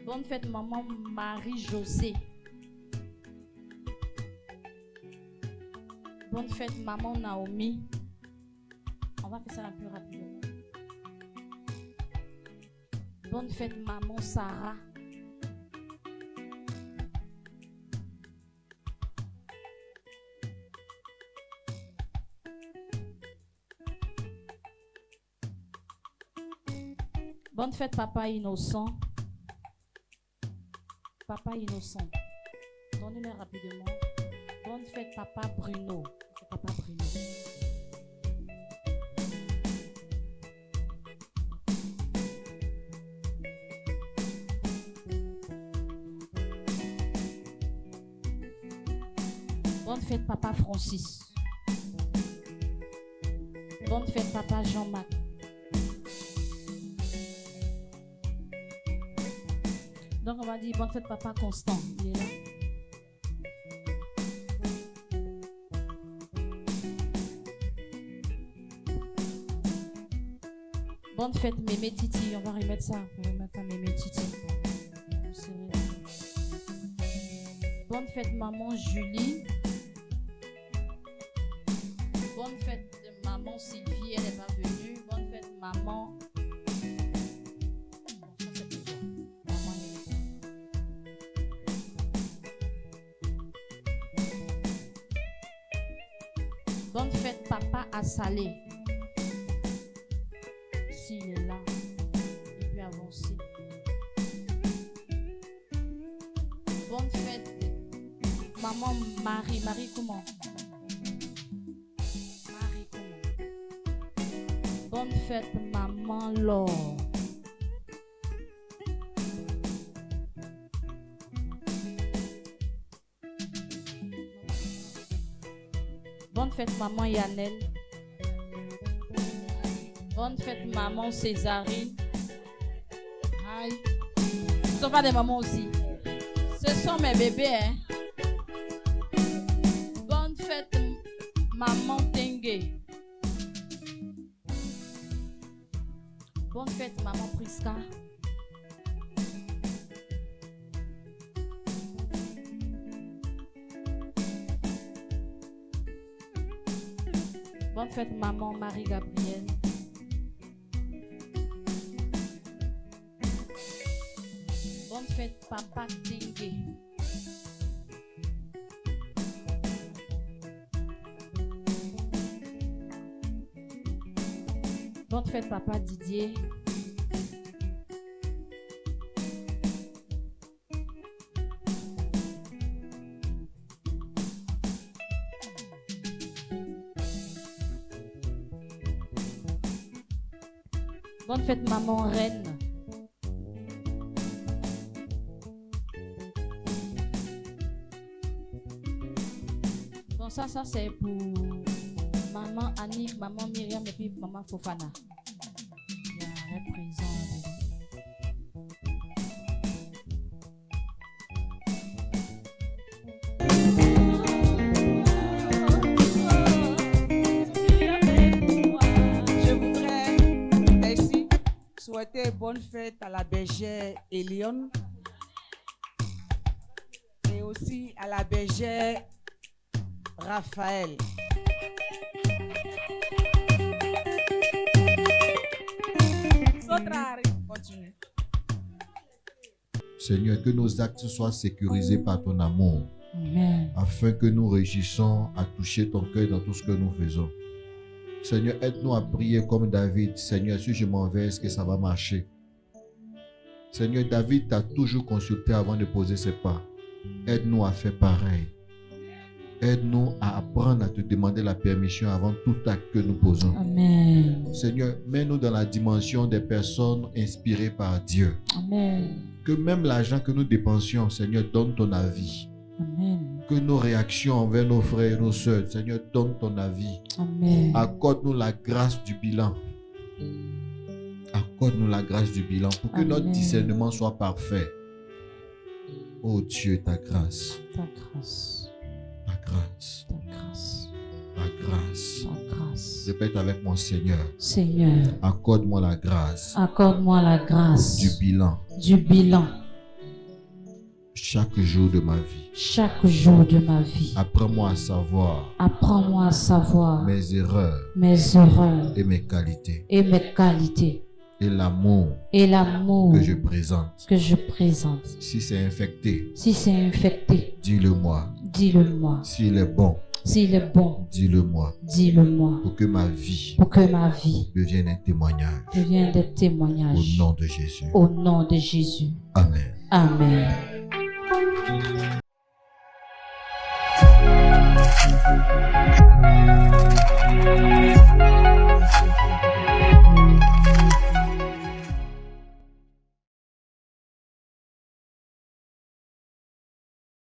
Speaker 6: Bonne fête, maman Marie-Josée. Bonne fête, maman Naomi. On va faire ça un peu rapidement. Bonne fête, maman Sarah. Bonne fête, papa innocent. Papa innocent. Donnez-le rapidement. Bonne fête, papa Bruno. C'est papa Bruno. Bonne fête, papa Francis. Bonne fête, papa Jean-Marc. Donc on va dire bonne fête papa Constant, il est là. Bonne fête Mémé Titi, on va remettre ça, on va remettre à Mémé Titi. Bonne fête maman Julie. Bonne fête maman Sylvie, elle n'est pas venue. Bonne fête maman. Bonne fête, papa à Salé. S'il est là, il peut avancer. Bonne fête, maman Marie. Marie comment? Marie comment? Bonne fête, maman Laure. Bonne fête, maman Yannel. Bonne fête, maman Césarine. Aïe. Ce sont pas des mamans aussi. Ce sont mes bébés, hein. Bonne fête, maman Tengue. Bonne fête, maman Priska. Bonne fête, maman Marie-Gabrielle. Bonne fête, papa Dengue. Bonne fête, papa Didier. Bonne fête, maman Reine. Bon, ça c'est pour maman Annick, maman Myriam et puis maman Fofana. Il y a un représentant.
Speaker 4: Souhaiter bonne fête à la bergère Elion et aussi à la bergère Raphaël. Continue.
Speaker 2: Seigneur, que nos actes soient sécurisés par ton amour,
Speaker 6: Amen.
Speaker 2: afin que nous réussissions à toucher ton cœur dans tout ce que nous faisons. Seigneur, aide-nous à prier comme David. Seigneur, si je m'en vais, est-ce que ça va marcher? Seigneur, David t'a toujours consulté avant de poser ses pas. Aide-nous à faire pareil. Aide-nous à apprendre à te demander la permission avant tout acte que nous posons.
Speaker 6: Amen.
Speaker 2: Seigneur, mets-nous dans la dimension des personnes inspirées par Dieu.
Speaker 6: Amen.
Speaker 2: Que même l'argent que nous dépensions, Seigneur, donne ton avis.
Speaker 6: Amen.
Speaker 2: Que nos réactions envers nos frères et nos sœurs, Seigneur, donne ton avis.
Speaker 6: Amen.
Speaker 2: Accorde-nous la grâce du bilan. Accorde-nous la grâce du bilan pour que notre
Speaker 6: Amen.
Speaker 2: discernement soit parfait. Oh Dieu, ta grâce,
Speaker 6: Ta grâce.
Speaker 2: ta grâce,
Speaker 6: Ta grâce.
Speaker 2: ta grâce.
Speaker 6: Ta grâce.
Speaker 2: Répète avec mon Seigneur.
Speaker 6: Seigneur,
Speaker 2: Accorde-moi la grâce
Speaker 6: accorde-moi la grâce
Speaker 2: du bilan
Speaker 6: du bilan
Speaker 2: chaque jour de ma vie.
Speaker 6: chaque jour de ma vie.
Speaker 2: Apprends-moi à savoir
Speaker 6: Apprends-moi à savoir
Speaker 2: mes erreurs
Speaker 6: mes erreurs
Speaker 2: et mes qualités
Speaker 6: et mes qualités
Speaker 2: et l'amour
Speaker 6: et l'amour
Speaker 2: que je présente.
Speaker 6: que je présente.
Speaker 2: Si c'est infecté,
Speaker 6: Si c'est infecté,
Speaker 2: dis-le-moi.
Speaker 6: dis-le-moi.
Speaker 2: S'il est bon,
Speaker 6: S'il est bon,
Speaker 2: dis-le-moi.
Speaker 6: dis-le-moi.
Speaker 2: Pour que ma vie
Speaker 6: Pour que ma vie
Speaker 2: devienne un témoignage.
Speaker 6: devienne des
Speaker 2: Au
Speaker 6: témoignages.
Speaker 2: nom de Jésus.
Speaker 6: Au nom de Jésus.
Speaker 2: Amen.
Speaker 6: Amen.